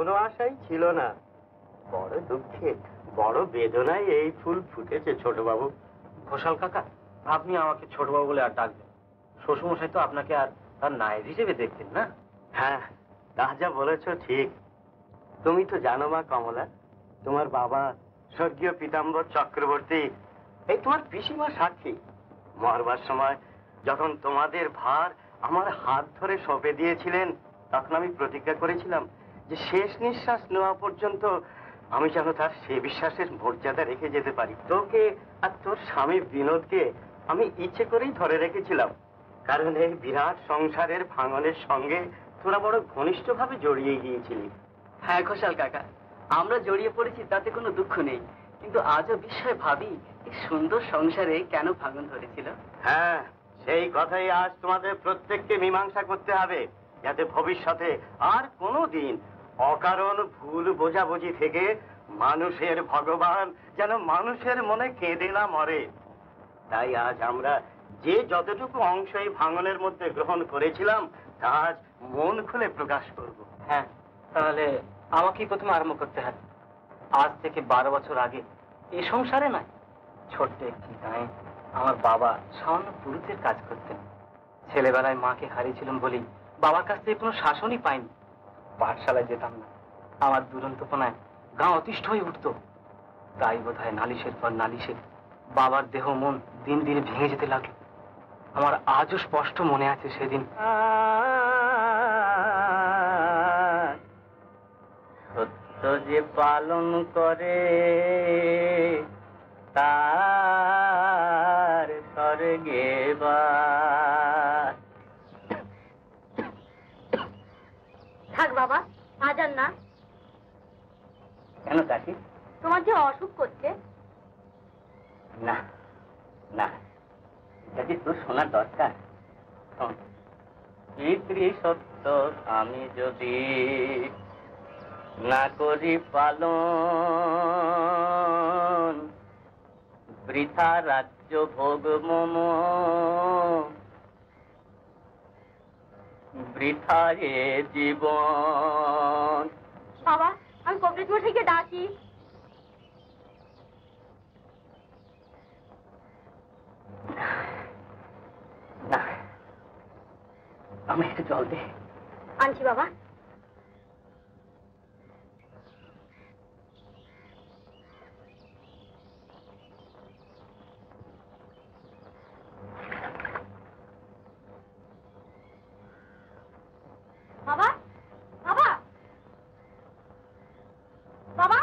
কোনো আশাই ছিল না। বড় দুঃখে বড় বেদনায় এই ফুল ফুটেছে ছোট বাবু। ঘোষাল কাকা, আপনি আমাকে ছোট বাবু বলে আর ডাকবেন। শ্বশুরমশাই তো আপনাকে আর তার নায়েব হিসেবে দেখতেন না। হ্যাঁ, তা যা বলেছ ঠিক। তুমি তো জানো মা কমলা, তোমার বাবা স্বর্গীয় পীতাম্বর চক্রবর্তী, এই তোমার পিসিমা সাক্ষী, মরবার সময় যখন তোমাদের ভার আমার হাত ধরে সঁপে দিয়েছিলেন, তখন আমি প্রতিজ্ঞা করেছিলাম যে শেষ নিঃশ্বাস নেওয়া পর্যন্ত আমি যেন তার সে বিশ্বাসের মর্যাদা রেখে যেতে পারি। তোকে আর তোর স্বামী বিনোদকে আমি ইচ্ছে করেই ধরে রেখেছিলাম, কারণ এই বিরাট সংসারের ভাঙনের সঙ্গে তোরা বড় ঘনিষ্ঠভাবে জড়িয়ে গিয়েছিলি। হ্যাঁ ঘোষাল কাকা, আমরা জড়িয়ে পড়েছি তাতে কোনো দুঃখ নেই, কিন্তু আজও বিস্ময় ভাবি এই সুন্দর সংসারে কেন ভাঙন ধরেছিল। হ্যাঁ, সেই কথাই আজ তোমাদের প্রত্যেককে মীমাংসা করতে হবে, যাতে ভবিষ্যতে আর কোনো দিন অকারণ ভুল বোঝাবুঝি থেকে মানুষের ভগবান যেন মানুষের মনে কেঁদে না মরে। তাই আজ আমরা যে যতটুকু অংশ এই ভাঙনের মধ্যে গ্রহণ করেছিলাম তা আজ মন খুলে প্রকাশ করব। হ্যাঁ, তাহলে আমাকেই প্রথমে আরম্ভ করতে হবে। আজ থেকে 12 বছর আগে এ সংসারে নয়, ছোট্ট একটি গায়ে আমার বাবা সামান্য পুরুষের কাজ করতেন। ছেলেবেলায় মাকে হারিয়েছিলাম বলেই বাবার কাছ থেকে কোনো শাসনই পাইনি। পাঠশালায় যেতাম না, আমার দুরন্তপনায় গাঁ অতিষ্ঠ হয়ে উঠত। তাই বোধ হয় নালিশের পর নালিশে বাবার দেহ মন দিন দিন ভেঙে যেতে লাগলো। আমার আজও স্পষ্ট মনে আছে সেদিন সত্য যে পালন করে তার স্বর্গে বাস। থাক বাবা, আজ আর না। কেন কাকি? তোমার যে অসুখ করছে। না না, এটা কি তোর শোনার দরকার? পিতৃ সত্য আমি যদি না করি পালন, বৃথা রাজ্য ভোগ মম, বৃথা এ জীবন। বাবা, আমি কবিরাজ মশাইকে ডাকি। না, আমি একটু জল দে। আনছি বাবা। বাবা, বাবা, বাবা,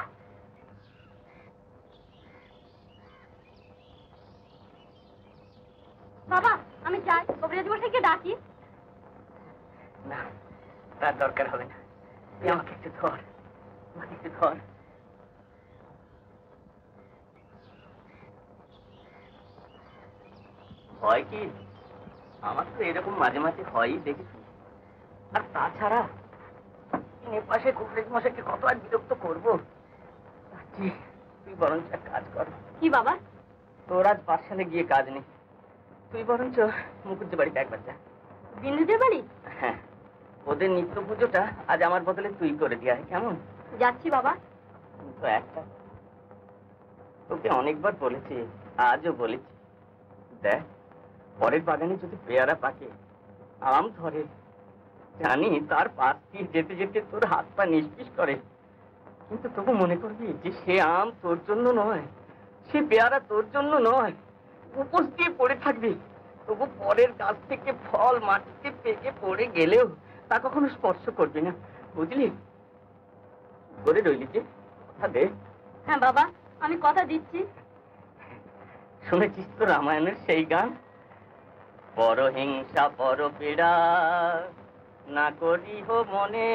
বাবা, আমি যাই, কবিরাজ মশাইকে ডাকি। না, তার দরকার হবে না। তুই আমাকে একটু ধর, আমাকে একটু ধর। হয় কি, আমার তো এরকম মাঝে মাঝে হয়ই দেখেছি। আর তাছাড়া পাশে কবিরাজ মশাইকে কত আর বিরক্ত করবো। তুই বরঞ্চ এক কাজ কর। কি বাবা? তোর আজ পাঠশালে গিয়ে কাজ নেই, তুই বরঞ্চ মুকুজ্জে বাড়িতে একবার যা। বিন্দুদের বাড়ি? হ্যাঁ, ওদের নিত্য পুজোটা আজ আমার বদলে তুই করে দিয়ে আয়, কেমন? যাচ্ছি বাবা। তো একটা তোকে অনেকবার বলেছি, আজও বলেছি, দেখ পরের বাগানে যদি পেয়ারা পাকে, আম ধরে, জানি তার পাশ দিয়ে যেতে যেতে তোর হাত পা নিষ্পিস করে, কিন্তু তবু মনে করবি যে সে আম তোর জন্য নয়, সে পেয়ারা তোর জন্য নয়, উপোস দিয়ে পড়ে থাকবি। তবু পরের গাছ থেকে ফল মাটিতে পেকে পড়ে গেলেও তা কখনো স্পর্শ করবি না, বুঝলি? করে রইলি যে, কথা দে। হ্যাঁ বাবা, আমি কথা দিচ্ছি। শুনেছিস তো রামায়ণের সেই গান, পর হিংসা পর পীড়া না করিহ মনে,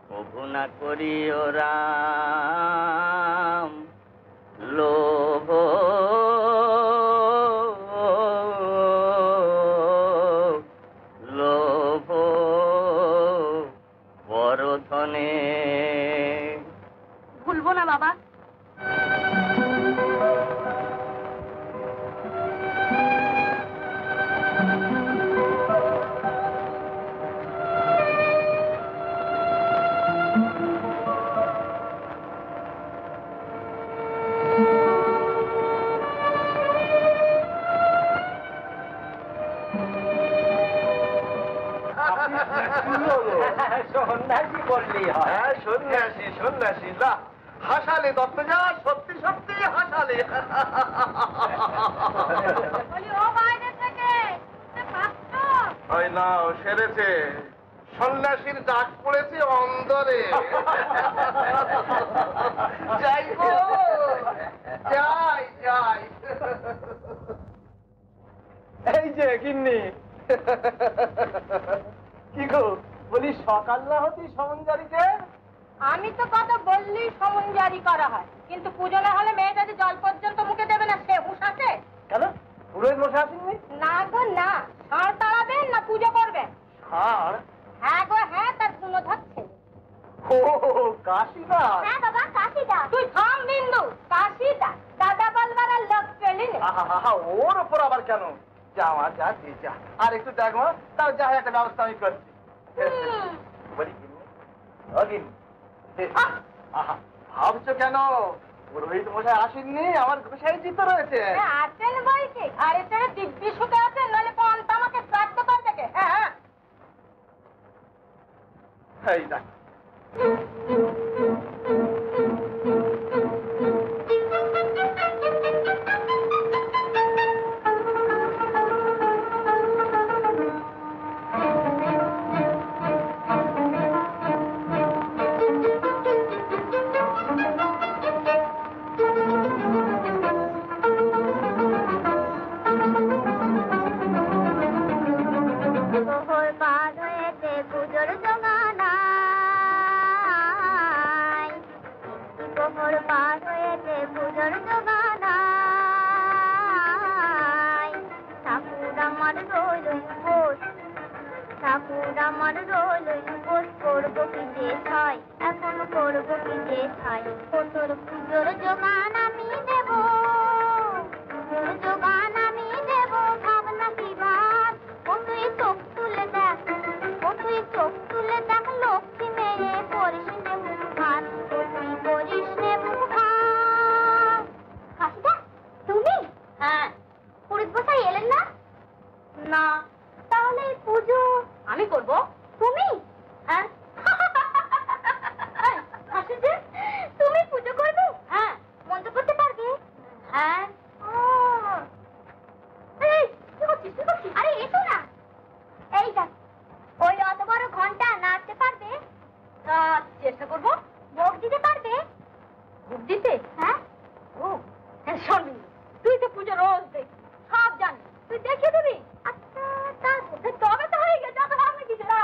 প্রভু না করিও রাম লোভ, লোভ বড় ধনে। ভুলবো না বাবা। হাসলেই হয়। হ্যাঁ, সন্ন্যাসী সন্ন্যাসী, না হাসালে দত্ত যা, সত্যি সত্যি হাসালে। ওই না, সেরেছে, সন্ন্যাসীর ডাক পড়েছে অন্দরে। যাই গো, যাই যাই। এই যে গিন্নি, কি গো বলি, সকাল না হতেই সমন জারিতে? আমি তো কত বললি সমন জারি করা হয়, কিন্তু পুজো না হলে মেয়ে যদি জল পর্যন্ত মুখে দেবে না, সে হুঁশ আছে? কেন, পুরোহিত মশাই আসেননি? না গো না, ষাঁড় তাড়াবেন না পুজো করবেন? ষাঁড়? হ্যাঁ গো হ্যাঁ, তার গুণ ধরছে। ও কাশিদা? হ্যাঁ বাবা, কাশিদা। তুই থাম বিন্দু, কাশিদা দাদা বলবার আর লোক পেলি না। আহা, ওর ওপর আবার কেন? যা মা, যা দিয়ে যা, আর একটু দেখো, তাও যা একটা ব্যবস্থা আমি করছি। বলি গিন্নি, ও গিন্নি, আহা, ভাবছো কেন? পুরোহিত মশাই আসেননি, আমার গোসাই জিত রয়েছে। আছেন বই কি, ঘরে ছেড়ে দিব্যি সুখে আছেন, নাহলে পন্থা আমাকে শ্রাদ্ধ করে থেকে। হ্যাঁ এই দেখ, প্রহর পার হয়েছে পুজোর জোগানায়, প্রহর পার হয়েছে পুজোর জোগানায়। ঠাকুর আমার রইল উপোস, ঠাকুর আমার রইল উপোস, করবো কি যে ছাই, এখন করবো কি যে ছাই। তোর পুজোর জোগান আমি দেব, পুজোর জোগান আমি দেব, ভাবনা কি ভাব। ও তুই চোখ তুলে দেখ, ও তুই চোখ তুলে দেখ, লক্ষ্মী মেয়ে করিস নে মুখ ভাত, ও তুই করিস নে মুখ ভাত। হাসিদা তুমি? হ্যাঁ। পুরোহিত মশাই এলেন না? না। তাহলে পুজো আমি করব? তুমি? হ্যাঁ। হাসিদা তুমি পুজো করবে? হ্যাঁ। মন্ত্র করতে পারবে? হ্যাঁ। এই কি করছিস, কি করছিস? আরে এসো না, এই দেখ, ওই অত বড় ঘন্টা নাড়তে পারবে? চেষ্টা করবো। ভোগ দিতে পারবে? ভোগ দিতে? হ্যাঁ। ও শোন, তুই তো পুজো রোজ দেখি, সব জানিস, তুই দেখিয়ে দিবি। আচ্ছা তবে তো হয়ে গেছে, অত ভাবনা কিছু না।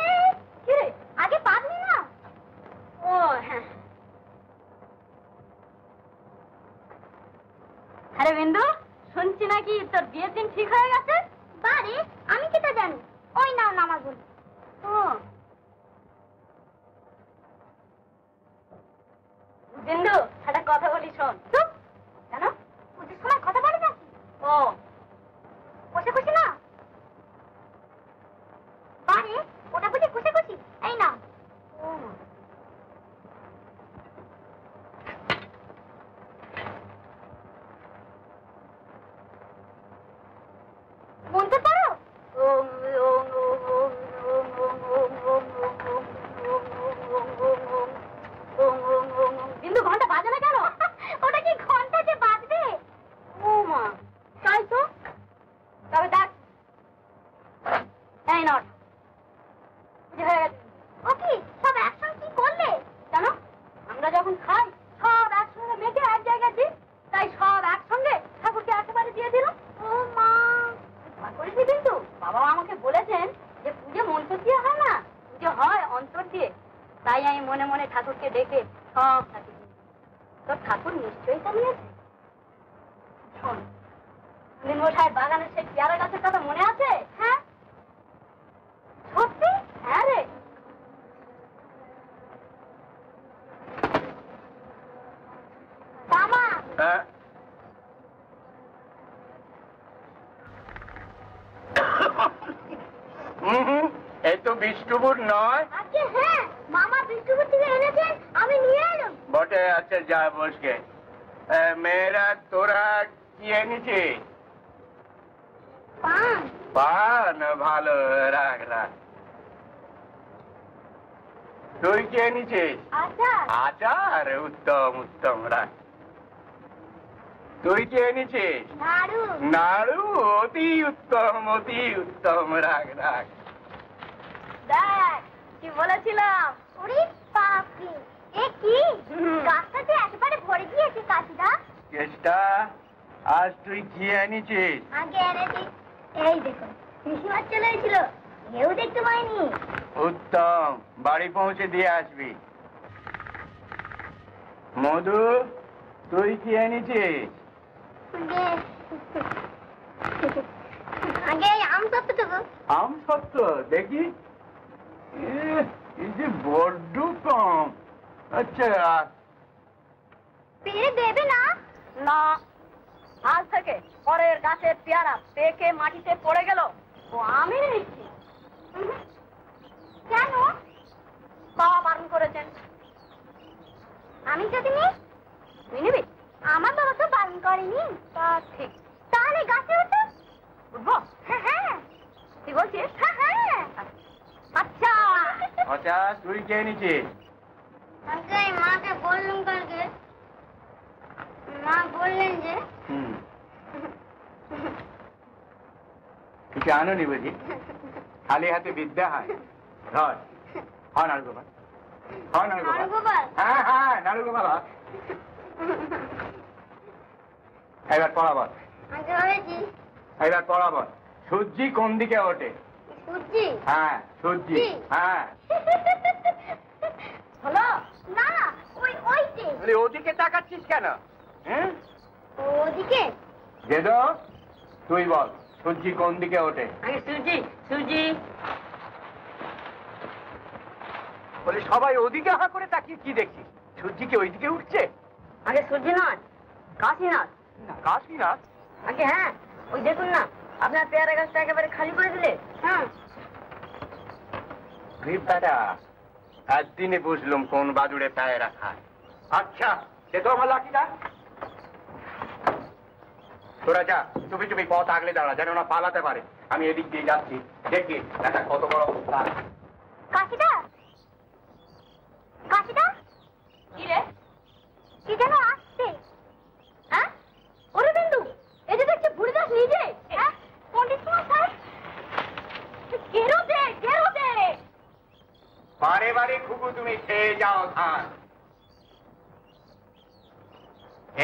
এই কি রে, আগে পারলি না? ও হ্যাঁ। আরে বিন্দু, শুনছি নাকি তোর বিয়ের দিন ঠিক হয়ে গেছে? বারে, আমি কি তা জানি? ওই নাও নামাজ বলি। ও বিন্দু, একটা কথা বলি শোন। চুপ কেন? পুজোর সময় কথা বলে নাকি? ও কষে কষি না? বারে, ওটা বুঝি কষে কষি? এই না। ও বলতে পারো? বিন্দু, ঘন্টা বাজে না কেন? ওটা কি ঘন্টা যে বাজবে? ও মা, তাই তো। তবে দেখ, এই নট হয়ে গেছে। ও কি সব একসঙ্গে কি করলে? জানো, আমরা যখন খাই সব একসঙ্গে মেখে এক জায়গায় দিই, তাই সব একসঙ্গে ঠাকুরকে একেবারে দিয়ে দিল। ও মা, করিস কিন্তু বাবা আমাকে বলেছেন যে পুজো মন্ত্র দিয়ে হয় না, পুজো হয় অন্তর দিয়ে। তাই আমি মনে মনে ঠাকুরকে ডেকে সব সাথে দিই। তোর ঠাকুর নিশ্চয়ই চালিয়েছে। শোন, দিন মশাই বাগানের সেই পেয়ারা গাছের কথা মনে আছে? হ্যাঁ। সত্যি? হ্যাঁ রে। মামা, এই তো বিষ্ণুপুর নয় আজকে হ্যাঁ, মামা বিষ্ণুপুর থেকে এনেছেন, আমি নিয়ে এলাম। বটে। আচ্ছা যা বসকে। মেয়েরা তোরা কি এনেছিস? পান। পান? ভালো, রাখ রাখ। তুই কি এনেছিস? আচার। আচার? উত্তম উত্তম, রাখ। তুই কি এনেছিস? নাড়ু। নাড়ু? অতি উত্তম, অতি উত্তম, রাখ রাখ। দেখ কি বলেছিলাম। ওরে বাপরে, এ কি গাছটা যে একেবারে ভরে গিয়েছে কাশিদা। চেষ্টা, আজ তুই কি এনেছিস? আগে এনেছি, এই দেখো পিসিমার চলে এসেছিল, কেউ দেখতে পাইনি। উত্তম, বাড়ি পৌঁছে দিয়ে আসবি। মধু, তুই কি এনেছিস? আগে আম সত্ত্ব। আম সত্য দেখি। এই যে বড্ড কম। আচ্ছা, পেয়ে দেবে না? না, আজ থেকে পরের গাছের পেয়ারা পেকে মাটিতে পড়ে গেল ও আমি নিচ্ছি। কেন? বাবা বারণ করেছেন। আমি যদি নিই? তুই নিবি? আমার বাবা তো বারণ করেনি। তা ঠিক। তাহলে গাছে উঠো। উঠবো? হ্যাঁ হ্যাঁ। তুই বলছিস? হ্যাঁ হ্যাঁ। আচ্ছা। আচ্ছা, তুই কে এনেছিস? আগে মাকে বললুম কালকে, মা বললেন যে কিছু আনোনি বুঝি? খালি হাতে বিদ্যা হয়। ধর, হয় নাড়ুগোপাল, হয় নাড়ুগোপাল। নাড়ুগোপাল? হ্যাঁ হ্যাঁ, নাড়ুগোপাল হয়। এবার পড়াবল। আগে হয়েছি এবার পড়াবল। সূর্যি কোন দিকে ওঠে? সূর্যি। হ্যাঁ, সূর্যি। হ্যাঁ। হলো না, ওইতে ওদিকে তাকাচ্ছিস কেন? হ্যাঁ, ওদিকে। যেদ, তুই বল, সূর্যি কোন দিকে ওঠে? আগে সুজি, সুজি। বলে সবাই ওদিকে হা করে তাকিয়ে কি দেখছিস? সূর্যি কি ওইদিকে উঠছে? আগে সুজি নয়, কাশি নাথ। কাশি না? আগে হ্যাঁ, ওই দেখুন না, আপনার পেয়ারা গাছটা একেবারে খালি করে দিলে। হ্যাঁ। বেটা, একদিনে বুঝলুম কোন বাদুড়ে পায়ে রাখা। আচ্ছা, সে তো আমার লাকি না। তোরা যা, চুপি চুপি পথ আগলে দাঁড়া, যেন না পালাতে পারে। আমি এদিক দিয়ে যাচ্ছি, দেখি একটা কত বড় অবস্থা। কাশিদা, কাশিদা, কি রে? কি যেন আসছে। হ্যাঁ? ওরে বিন্দু, এই যে দেখছি বুড়িদাস নিজে। হ্যাঁ? পণ্ডিত মশাই, গেরো দে, গেরো দে। বারে বারে খুকু তুমি খেয়ে যাও ধান।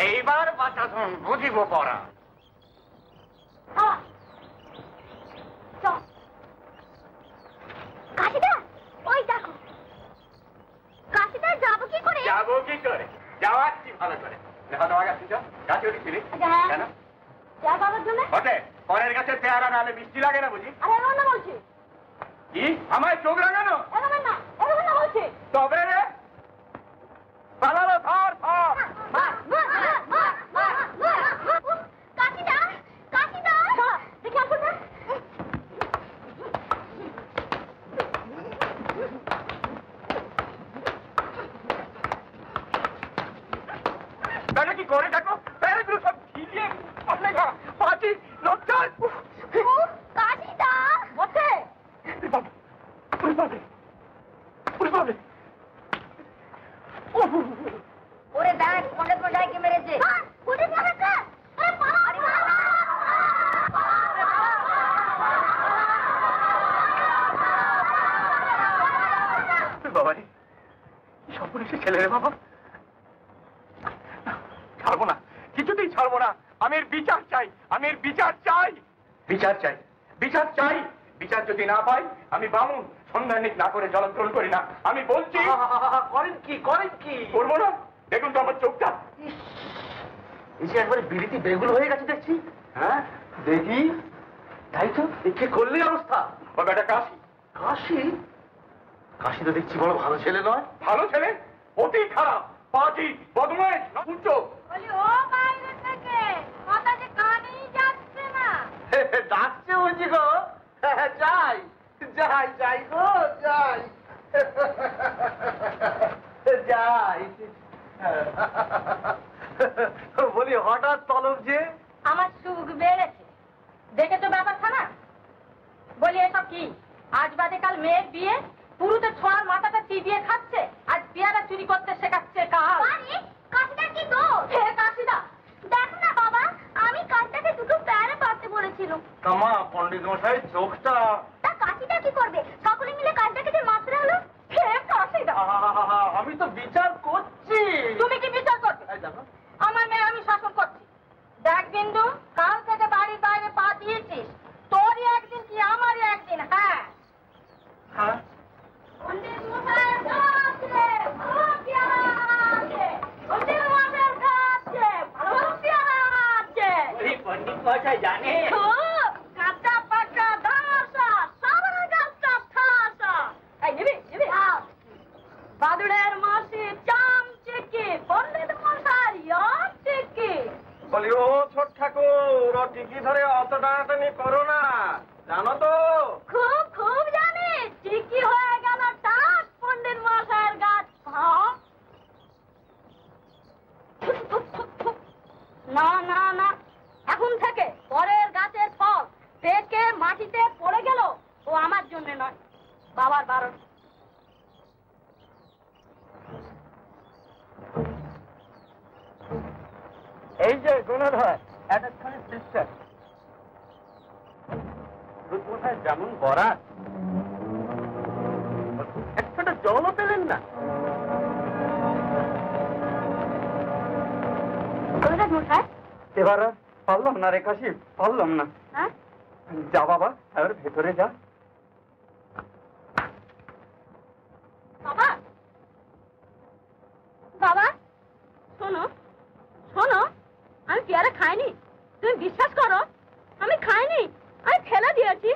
এইবার বাঁচাধন বুঝিব পড়া। কাশিদা, ওই দেখো। কাশিদা, যাবো কি করে? যাবো কি করে? যাওয়াচ্ছি ভালো করে। দেখো তোমার কাছে গাছে উঠেছিলি হ্যাঁ। কেন? যা বাবার জন্য? ওঠে, পরের গাছের পেয়ারা নাহলে মিষ্টি লাগে না বুঝি? আরে এমন না বলছি। কি আমায় চোখ লাগানো? এমন না, এমন না বলছি। তবে রে পালালো, ধর ধর। কাশিদা, কাশিদা, দেখি আসুন না। তাহলে কি করে থাকো? প্যারাগুলো সব ঝিলিয়ে পাঁচি লজ্জায়। কাশিদা বসে। ওরে দেখ, পণ্ডিত মশাইকে মেরেছে। বাবা রে, সর্বনেশে ছেলে রে বাবা। ছাড়বো না, কিছুতেই ছাড়বো না। আমি এর বিচার চাই, আমি এর বিচার চাই। বিচার চাই, বিচার চাই। বিচার যদি না পাই, আমি বামুন সন্ধানিক না করে জলগ্রহণ করি না। আমি বলছি। করেন কি, করেন কি? করবো না? দেখুন তো আমার চোখটা, এসে একবারে বিড়িতে বেগুল হয়ে গেছে দেখছি। হ্যাঁ দেখি, তাই তো দেখে করলে অবস্থা। ও বেটা কাশি। কাশি? কাশি তো দেখছি বড় ভালো ছেলে নয়। ভালো ছেলে? অতি খারাপ, পাজি, বদমাইশ, নপুংস। বলি ও বাইরে থেকে কথা যে কানেই যাচ্ছে না। ডাকছে বুঝি গো? যাই যাই যাই গো, যাই যাই। বলি হঠাৎ তলব যে? আমার সুখ বেড়েছে, দেখে তো ব্যাপারটা না। বলি এসব কি? আজ বাদে কাল মেয়ের বিয়ে, পুরুতে ছোঁয়ার মাথাটা চিবিয়ে খাচ্ছে, আজ পেয়ারা চুরি করতে শেখাচ্ছে কাল। কাশিটা কি দোষ? হে কাশিদা, দেখো না বাবা, আমি কাশিটাকে দুটো পেয়ারা পারতে বলেছিলাম। কামা পণ্ডিত মশাই চোখটা। তা কাশিটা কি করবে? সকলে মিলে কাশিটাকে যে মারতে হলো। হে কাশিদা, আমি তো বিচার করছি। তুমি কি বিচার করবে? আমার মেয়ে আমি শাসন করছি। দেখ বিন্দু, কাল থেকে বাড়ির বাইরে পা দিয়েছিস, তোরই একদিন কি আমারই একদিন। হ্যাঁ হ্যাঁ, পণ্ডিত মশাইয়ের কাছে ভালো পেয়ারা আছে, পণ্ডিত মশাইয়ের কাছে ভালো ভালো পেয়ারা আছে। পণ্ডিত মশাই জানে খুব কাঁচা পাকা দাসা, সারা গাছটা ঠাসা। এই নিবি নিবি। বাদুড়ের মাসি চামচিকি, পণ্ডিত মশাই চিকি। বলি ও ছোট ঠাকুর, ও টিকি ধরে অত টানাটানি করো না, জানো তো? খুব খুব জানি, চিকি হয়ে গেল টাক পণ্ডিত মশাইয়ের গাছ। না না না, এখন থেকে পরের গাছের ফল পেকে মাটিতে পড়ে গেল ও আমার জন্য নয়, বাবার বারণ। এই যে গুণধর, এতক্ষণে সিস্টার দুধমশাই যেমন বরাত, একটা জলও পেলেন না। মশাই, এবার আর পারলাম না রে কাশি, পারলাম না। হ্যাঁ যা বাবা, এবার ভেতরে যা। বাবা, বাবা শোনো শোনো, আমি পেয়ারা খাইনি, তুমি বিশ্বাস করো। আমি খাইনি, আমি ফেলে দিয়েছি।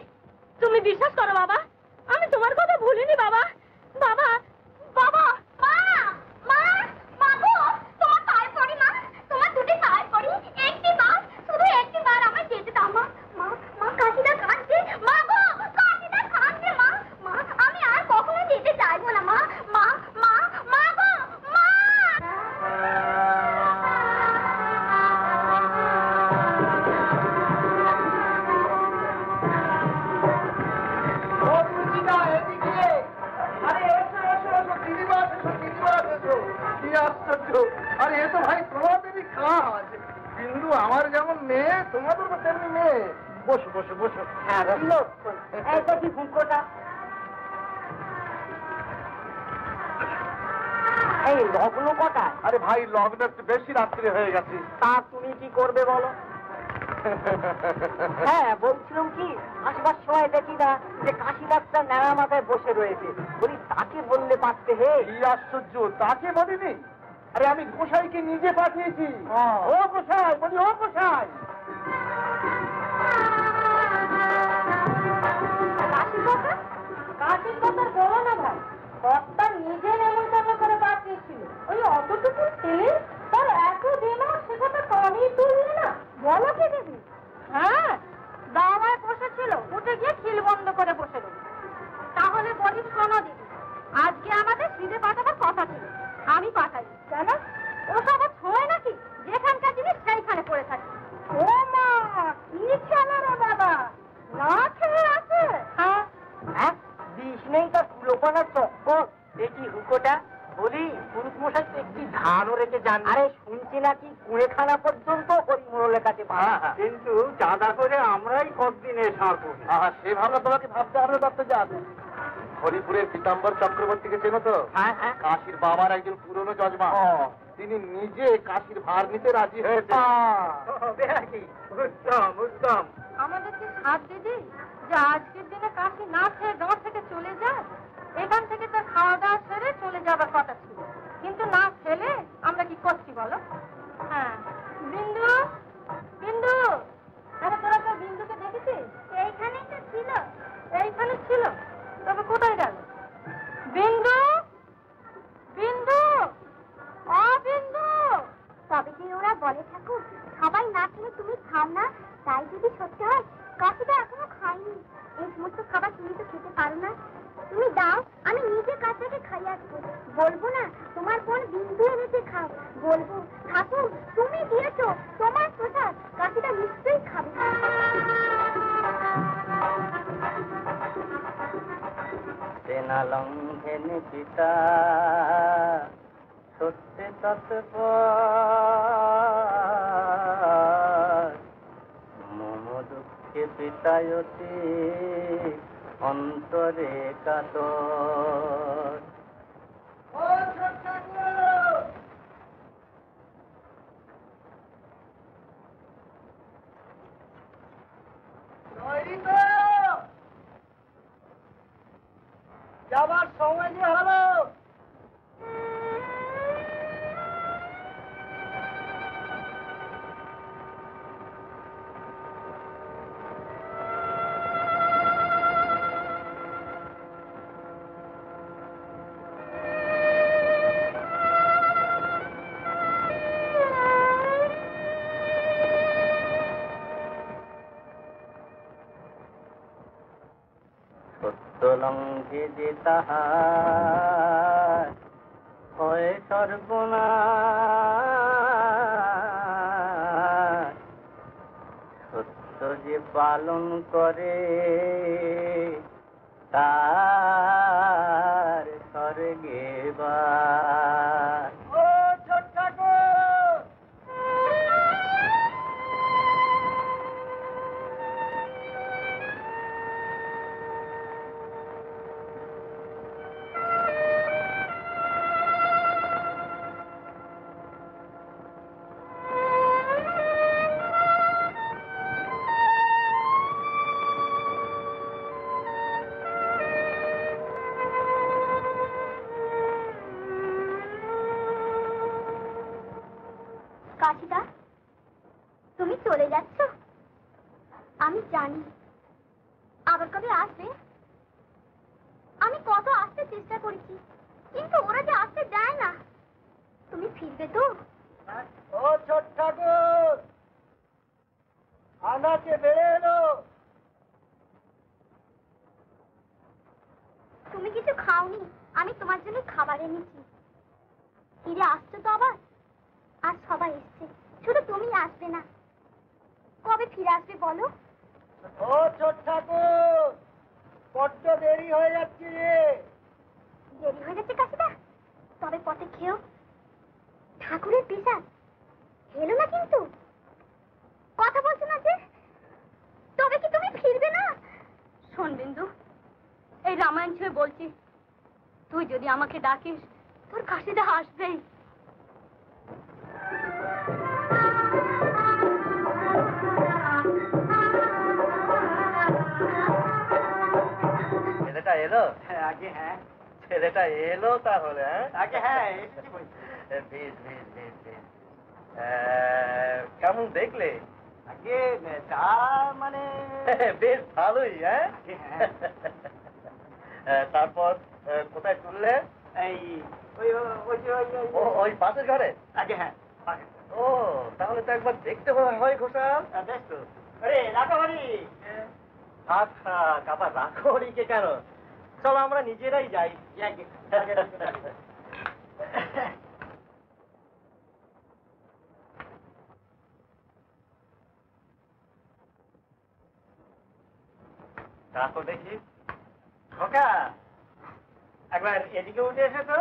তুমি বিশ্বাস করো বাবা, আমি তোমার কথা ভুলিনি বাবা। বাবা বাবা, মা মা মা গো, তোমার পায়ে পড়ি মা, তোমার দুটি পায়ে পড়ি, একটি বার, শুধু একটি বার আমায় যেতে দাও মা। মা মা কাশিটা কাঁদছে, মা গো কাশিটা কাঁদছে মা। মা আমি আর কখনো যেতে চাইবো না মা। মা মা মা গো মা। আরে এ তো ভাই তোমাদেরই কাজ। বিন্দু আমার যেমন মেয়ে, তোমাদের তো তেমনি মেয়ে। বসো বসো বসো। এই লগ্ন কটা? আরে ভাই লগ্ন একটু বেশি রাত্রি হয়ে গেছে। তা তুমি কি করবে বলো? হ্যাঁ বলছিলাম কি, আসবার সময় দেখি না যে কাশি ডাক্তার ন্যাড়া মাথায় বসে রয়েছে, বলি তাকে বললে পারতে। হে কি আশ্চর্য, তাকে বলিনি? আরে আমি গোসাইকে নিজে পাঠিয়েছি। ও গোসাই, বলি ও গোসাই। কাশির কথা বলো না ভাই, কর্তা নিজে নেমন্তন্ন করে পাঠিয়েছিল। ওই অতটুকু ছেলে তার এত দিমাগ, সে কথা কানেই তুললে না। বলো কি দিদি? হ্যাঁ, দাওয়ায় বসেছিল, উঠে গিয়ে খিল বন্ধ করে বসে রইল। তাহলে বলি শোনো দিদি, আজকে আমাদের সিধে পাঠাবার কথা ছিল, আমি পাঠাই। কেন? ওসব ছয় নাকি, যেখানকার জিনিস সেইখানে পড়ে থাকে। ও মা, কি খেলা রে বাবা, না খেয়ে আছে। হ্যাঁ হ্যাঁ, বিষ নেই তার কুলোপানা চক্কর। দেখি হুকোটা বলি, পুরুষ মশাই তো একটি ধানও রেখে যান। আরে শুনছি নাকি কুড়েখানা পর্যন্ত হরিমোড়লের কাছে পাওয়া, কিন্তু চাঁদা করে আমরাই কতদিনে সাঁকবো। সেভাবে তোমাকে ভাবতে হবে দত্ত যান। হরিপুরের পীতাম্বর চক্রবর্তীকে চেনো তো? হ্যাঁ হ্যাঁ, কাশীর বাবার একজন পুরনো যজমান। তিনি নিজে কাশীর ভার নিতে রাজি হয়েছে। উত্তম উত্তম। আমাদেরকে সাথ দিদি যে আজকের দিনে কাশি না খেয়ে গাঁ থেকে চলে যায়। এখান থেকে তার খাওয়া দাওয়া সেরে চলে যাবার কথা ছিল, কিন্তু না খেলে আমরা কি করছি বলো? হ্যাঁ বিন্দু, বিন্দু, আরে তোরা তো বিন্দুকে দেখেছিস? এইখানেই তো ছিল। এইখানে ছিল, তবে কোথায় গেল? বিন্দু, বিন্দু, ও বিন্দু। তবে যে ওরা বলে ঠাকুর, সবাই না খেলে তুমি খাও না, তাই যদি সত্যি হয়, কাশিটা এখনো খাইনি। এই সমস্ত খাবার তুমি তো খেতে পারো না। তুমি দাও, আমি নিজে কাশিটাকে খাইয়ে আসবো। বলবো না তোমার বোন বিন্দু এনেছে খাও, বলবো ঠাকুর তুমি দিয়েছো, তোমার প্রসাদ, কাশিটা নিশ্চয়ই খাবে। সে না বিনা লঙ্ঘনে পিতা সত্যে তৎপর মম দুঃখে পিতায়তে অন্তরে কাতর। যাবার সময় যে হলো। লঙ্ঘে যে তাহার হয় সর্বনাশ সত্য যে পালন করে তার স্বর্গে বাস। কাশিদা, তুমি চলে যাচ্ছ? আমি জানি আবার কবে আসবে। আমি কত আসতে চেষ্টা করেছি, কিন্তু ওরা যে আসতে দেয় না। তুমি ফিরবে তো? ও ছোট ঠাকুর, আনাচে বেড়ে এলো। তুমি কিছু খাওনি, আমি তোমার জন্য খাবার এনেছি। ফিরে আসছো তো আবার? আর সবাই এসছে, শুধু তুমি আসবে না। কবে ফিরে আসবে বলো? ও ছোট ঠাকুর, বড্ড দেরি হয়ে যাচ্ছে রে। দেরি হয়ে যাচ্ছে কাশিদা, তবে পথে খেও। ঠাকুরের পেশা এলো না কিন্তু, কথা বলছো না যে। তবে কি তুমি ফিরবে না? শোন বিন্দু, এই রামায়ণ ছুঁয়ে বলছি, তুই যদি আমাকে ডাকিস তোর কাশিদা আসবেই। ছেলেটা এলো? আগে হ্যাঁ, ছেলেটা এলো তাহলে? আগে হ্যাঁ, এসেছি বলছি। বেশ বেশ বেশ বেশ। কেমন দেখলে? আগে তা মানে বেশ ভালোই। হ্যাঁ, তারপর কোথায় তুললে? এই ওই ওই যে ওই পাশের ঘরে? আগে হ্যাঁ। ও, তাহলে তো একবার দেখতে হয় ঘোষাল। বেশ তো। আরে রাখাবাড়ি, থাক থাক, আবার রাখোরিকে কেন? চলো আমরা নিজেরাই যাই। রাখো দেখি। খোকা, একবার এদিকে উঠে এসো তো।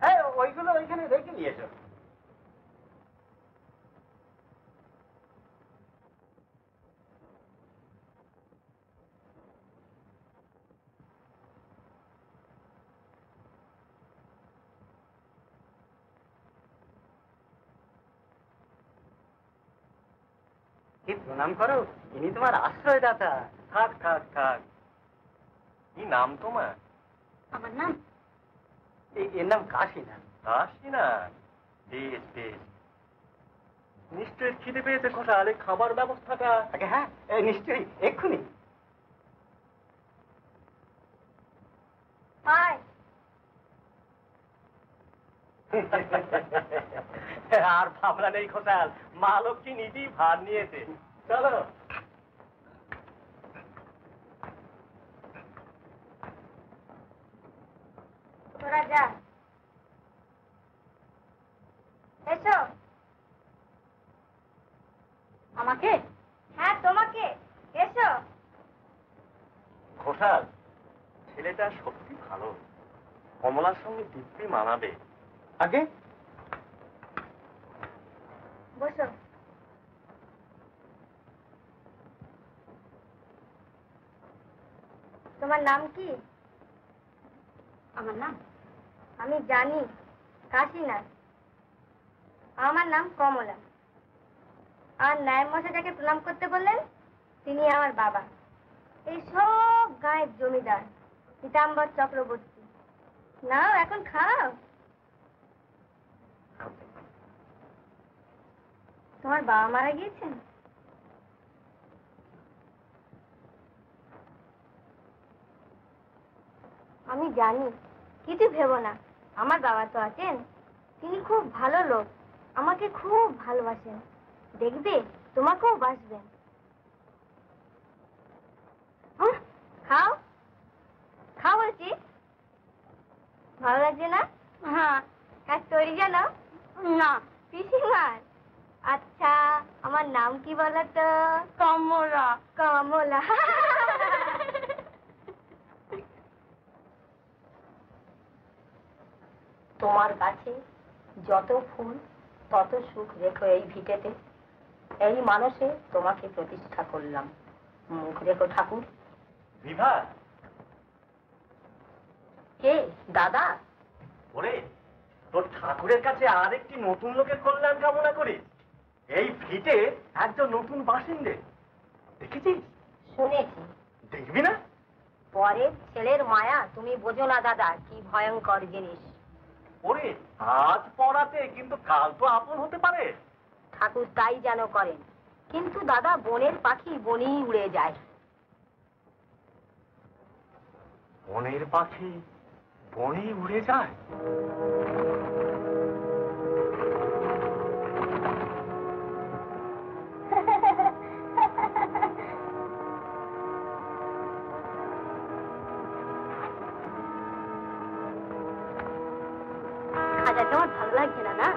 হ্যাঁ, ওইগুলো ওইখানে রেখে নিয়েছো। কি প্রণাম করো, ইনি তোমার আশ্রয় দাতা। থাক থাক থাক। কি নাম তোমার? আমার নাম? এর নাম কাশিনা। কাশিনা? বেশ বেশ। নিশ্চয়ই খিদে পেয়েছে ঘোষাল, এই খাবার ব্যবস্থাটা। আগে হ্যাঁ, নিশ্চয়ই, এক্ষুনি। আর ভাবনা নেই ঘোষাল, মা লক্ষ্মী নিজেই ভার নিয়েছে। চলো। তোরা যা, এসো। আমাকে? হ্যাঁ তোমাকে, এসো। ঘোষাল, ছেলেটা সত্যি ভালো, কমলার সঙ্গে দিব্যি মানাবে। আগে বসো। তোমার নাম কি? আমার নাম আমি জানি, কাশীনাথ। আমার নাম কমলা। আর নায়েব মশাই যাকে প্রণাম করতে বললেন তিনি আমার বাবা, এই সব গায়ের জমিদার পীতাম্বর চক্রবর্তী। নাও এখন খাও। তোমার বাবা মারা গিয়েছেন? আমি জানি, কিছু ভেবো না। আমার বাবা তো আছেন, তিনি খুব ভালো লোক, আমাকে খুব ভালোবাসেন। দেখবে তোমাকেও বাসবেন। খাও খাও বলছি। ভালো লাগছে না? হ্যাঁ। এক তৈরি জানো? না। পিসিমার? আচ্ছা, আমার নাম কি বলো তো? কমলা। কমলা। তোমার কাছে যত ফুল তত সুখ রেখো এই ভিটেতে। এই মানসে তোমাকে প্রতিষ্ঠা করলাম। মুখ রেখো ঠাকুর। বিভা, কে দাদা? ওরে, তোর ঠাকুরের কাছে আর একটি নতুন লোকের কল্যাণ কামনা করিস। এই ভিটে একজন নতুন বাসিন্দে দেখেছিস? শুনেছি। দেখবি না? পরের ছেলের মায়া তুমি বোঝো না দাদা, কি ভয়ঙ্কর জিনিস। ওরে, আজ পড়াতে কিন্তু কাল তো আপন হতে পারে। ঠাকুর তাই যেন করেন, কিন্তু দাদা বনের পাখি বনেই উড়ে যায়। বনের পাখি বনে উড়ে যায়? খাজাটা আমার ভালো লাগছে না। না,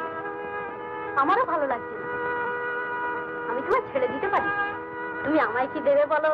আমারও ভালো লাগছে না। আমি তোমার ছেড়ে দিতে পারি, তুমি আমায় কি দেবে বলো?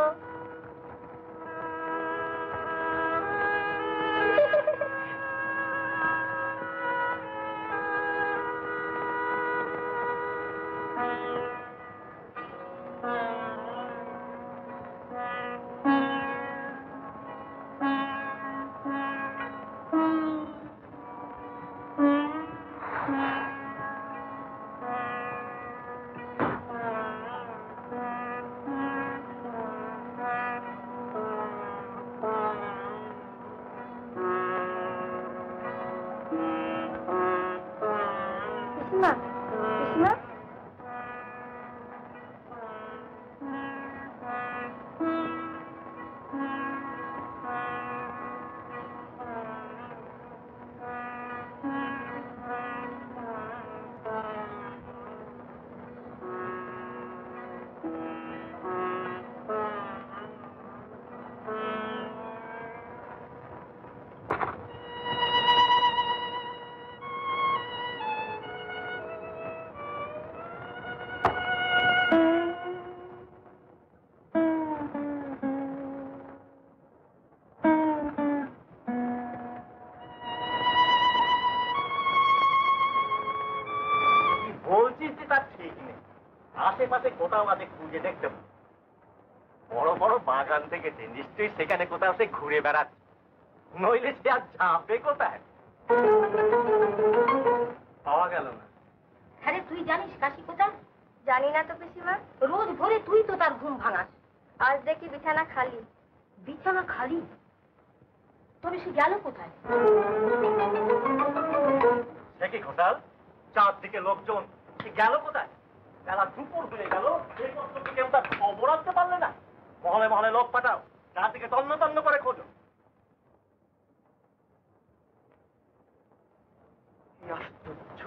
আশেপাশে কোথাও আছে খুঁজে দেখতে হবে। বড় বড় বাগান দেখেছে, নিশ্চয়ই সেখানে কোথাও সে ঘুরে বেড়াচ্ছে, নইলে সে আর যাবে কোথায়? পাওয়া গেল না। আরে তুই জানিস কাশি কোথায়? জানি না তো পিসিমা। রোজ ভোরে তুই তো তার ঘুম ভাঙাস। আজ দেখি বিছানা খালি। বিছানা খালি? তবে সে গেল কোথায়? সে কি ঘটাল? চারদিকে লোকজন, সে গেল কোথায়? বেলা দুপুর হয়ে গেল, সেই কষ্ট কেউ তার খবর আনতে পারলে না। মহলে মহলে লোক পাঠাও, চারদিকে তন্ন তন্ন করে খোঁজো। আশ্চর্য,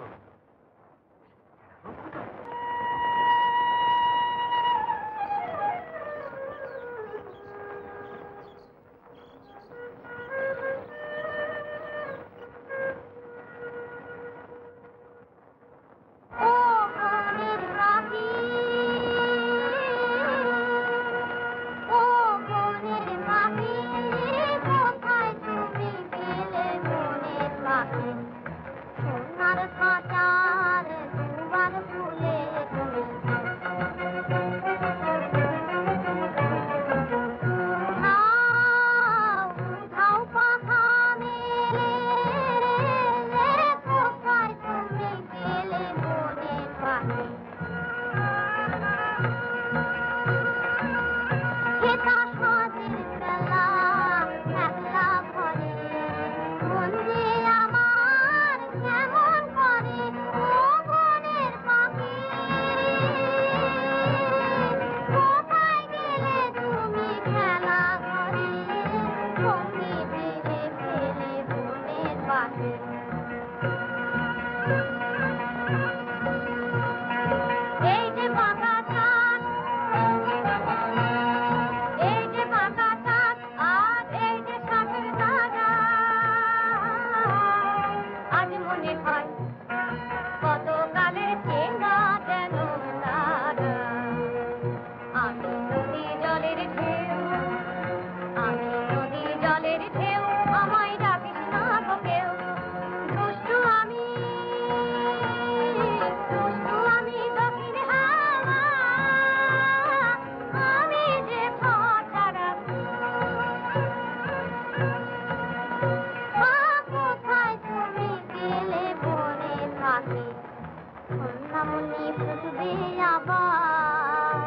সন্ধ্যামণি ফুটবে আবার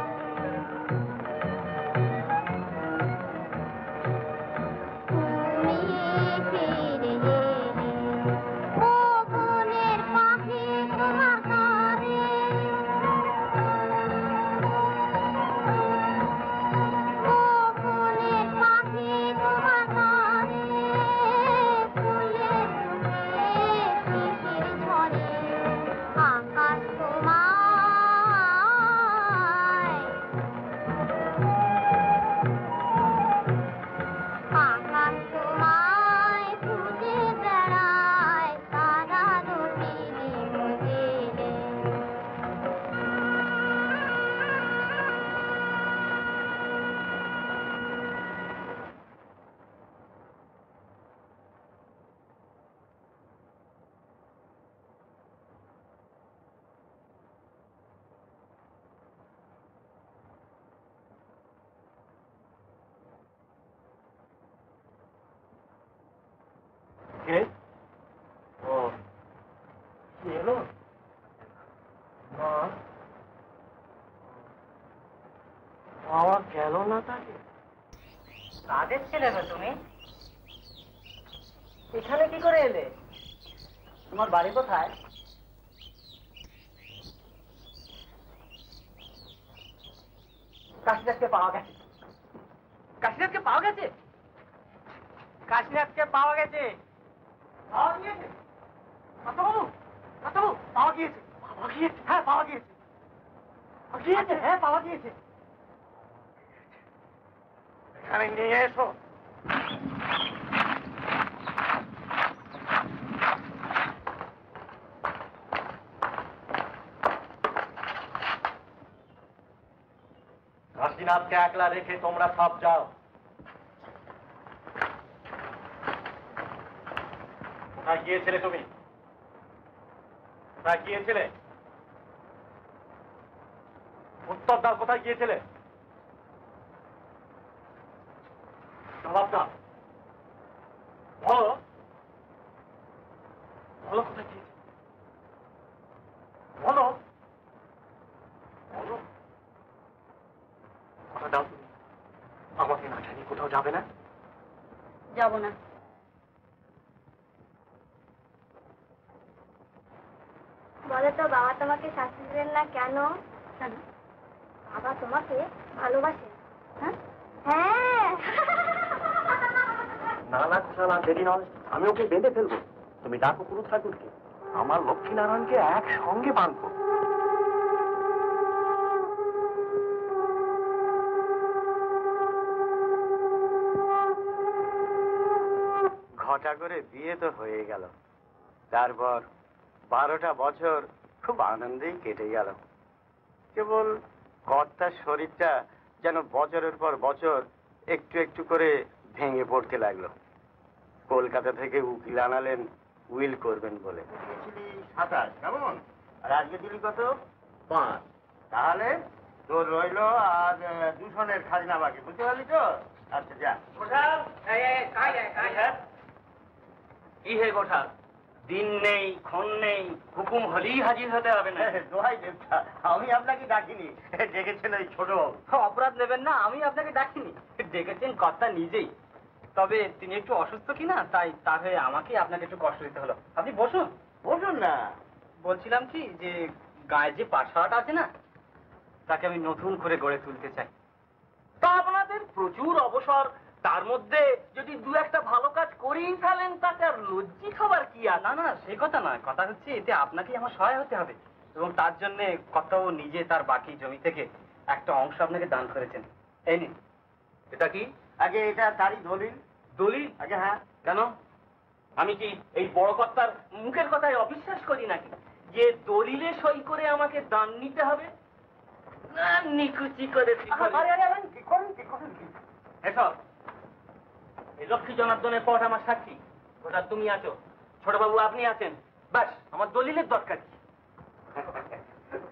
তুমি ফিরে এলে ও বনের পাখি তোমার কানে ও বনের পাখি তোমার কানে ফুলের শিশির ঝরে আকাশ তোমায় আকাশ তোমায় খুঁজে বেড়ায় তারা দুটিরে মুজেলে কে? ও, কি এলো? মা, বাবা গেল না তাকে? কাদের ছেলে গো তুমি? এখানে কি করে এলে? তোমার বাড়ি কোথায়? কাশীনাথকে পাওয়া গেছে। কাশীনাথকে পাওয়া গেছে? কাশীনাথকে পাওয়া গেছে। পাওয়া গিয়েছে? মাতাবাবু, মাতাবাবু, পাওয়া গিয়েছে। পাওয়া গিয়েছে? হ্যাঁ, পাওয়া গিয়েছে। পাওয়া গিয়েছে? হ্যাঁ, পাওয়া গিয়েছে। এখানে নিয়ে এসো। কাশীনাথকে একলা রেখে তোমরা সব যাও। কোথায় গিয়েছিলে তুমি? কোথায় গিয়েছিলে? উত্তর দাও, কোথায় গিয়েছিলে? জবাব দাও। বলো, বলো কোথায় গিয়েছে? বলো, বলো। কথা দাও তুমি, আমাকে না জানিয়ে কোথাও যাবে না? যাব না। বলো তো বাবা তোমাকে শাস্তি দিলেন না কেন? কেন? বাবা তোমাকে ভালোবাসে। হ্যাঁ হ্যাঁ না না না, দেরি নয়, আমি ওকে বেঁধে ফেলবো। তুমি ডাকো পুরো ঠাকুরকে, আমার লক্ষ্মীনারায়ণকে একসঙ্গে বাঁধবো। ঘটা করে বিয়ে তো হয়ে গেল, তারপর 12টা বছর খুব আনন্দেই কেটে গেল। কেবল কর্তার শরীরটা যেন বছরের পর বছর একটু একটু করে ভেঙে পড়তে লাগলো। কলকাতা থেকে উকিল আনালেন উইল করবেন বলে। 27, কেমন? আর আজকে দিলি কত? 5। তাহলে তোর রইলো আর দূষণের খাজনা বাকি, বুঝতে পারলি তো? আচ্ছা যা। কি হে গোঠাল, দিন নেই ক্ষণ নেই, হুকুম হলেই হাজির হতে হবে না। দোহাই দেবতা, আমি আপনাকে ডাকিনি, ডেকেছেন ওই ছোট বাবু। অপরাধ নেবেন না, আমি আপনাকে ডাকিনি, ডেকেছেন কর্তা নিজেই। তবে তিনি একটু অসুস্থ কিনা, তাই তার হয়ে আমাকে আপনাকে একটু কষ্ট দিতে হলো। আপনি বসুন। বসুন না। বলছিলাম কি যে গায়ে যে পাঠশালাটা আছে না, তাকে আমি নতুন করে গড়ে তুলতে চাই। তা আপনাদের প্রচুর অবসর, তার মধ্যে যদি দু একটা ভালো কাজ করেই ফেলেন তাতে আর লজ্জিত হবার কি আছে? না না, সেই কথা নয়, কথা হচ্ছে এতে আপনাকেই আমার সহায় হতে হবে, এবং তার জন্য কর্তাও নিজে তার বাকি জমি থেকে একটা অংশ আপনাকে দান করেছেন। এই নিন। এটা কি? আগে এটা তারই দলিল। দলিল? আগে হ্যাঁ। কেন? আমি কি এই বড় কর্তার মুখের কথায় অবিশ্বাস করি নাকি যে দলিলে সই করে আমাকে দান নিতে হবে? না, নিকুচি করে কি করেন? এসব এই লক্ষ্মী জনার্দনের পথ আমার সাক্ষী। ওটা তুমি আছো, ছোটবাবু আপনি আছেন, ব্যাস আমার দলিলের দরকার কি?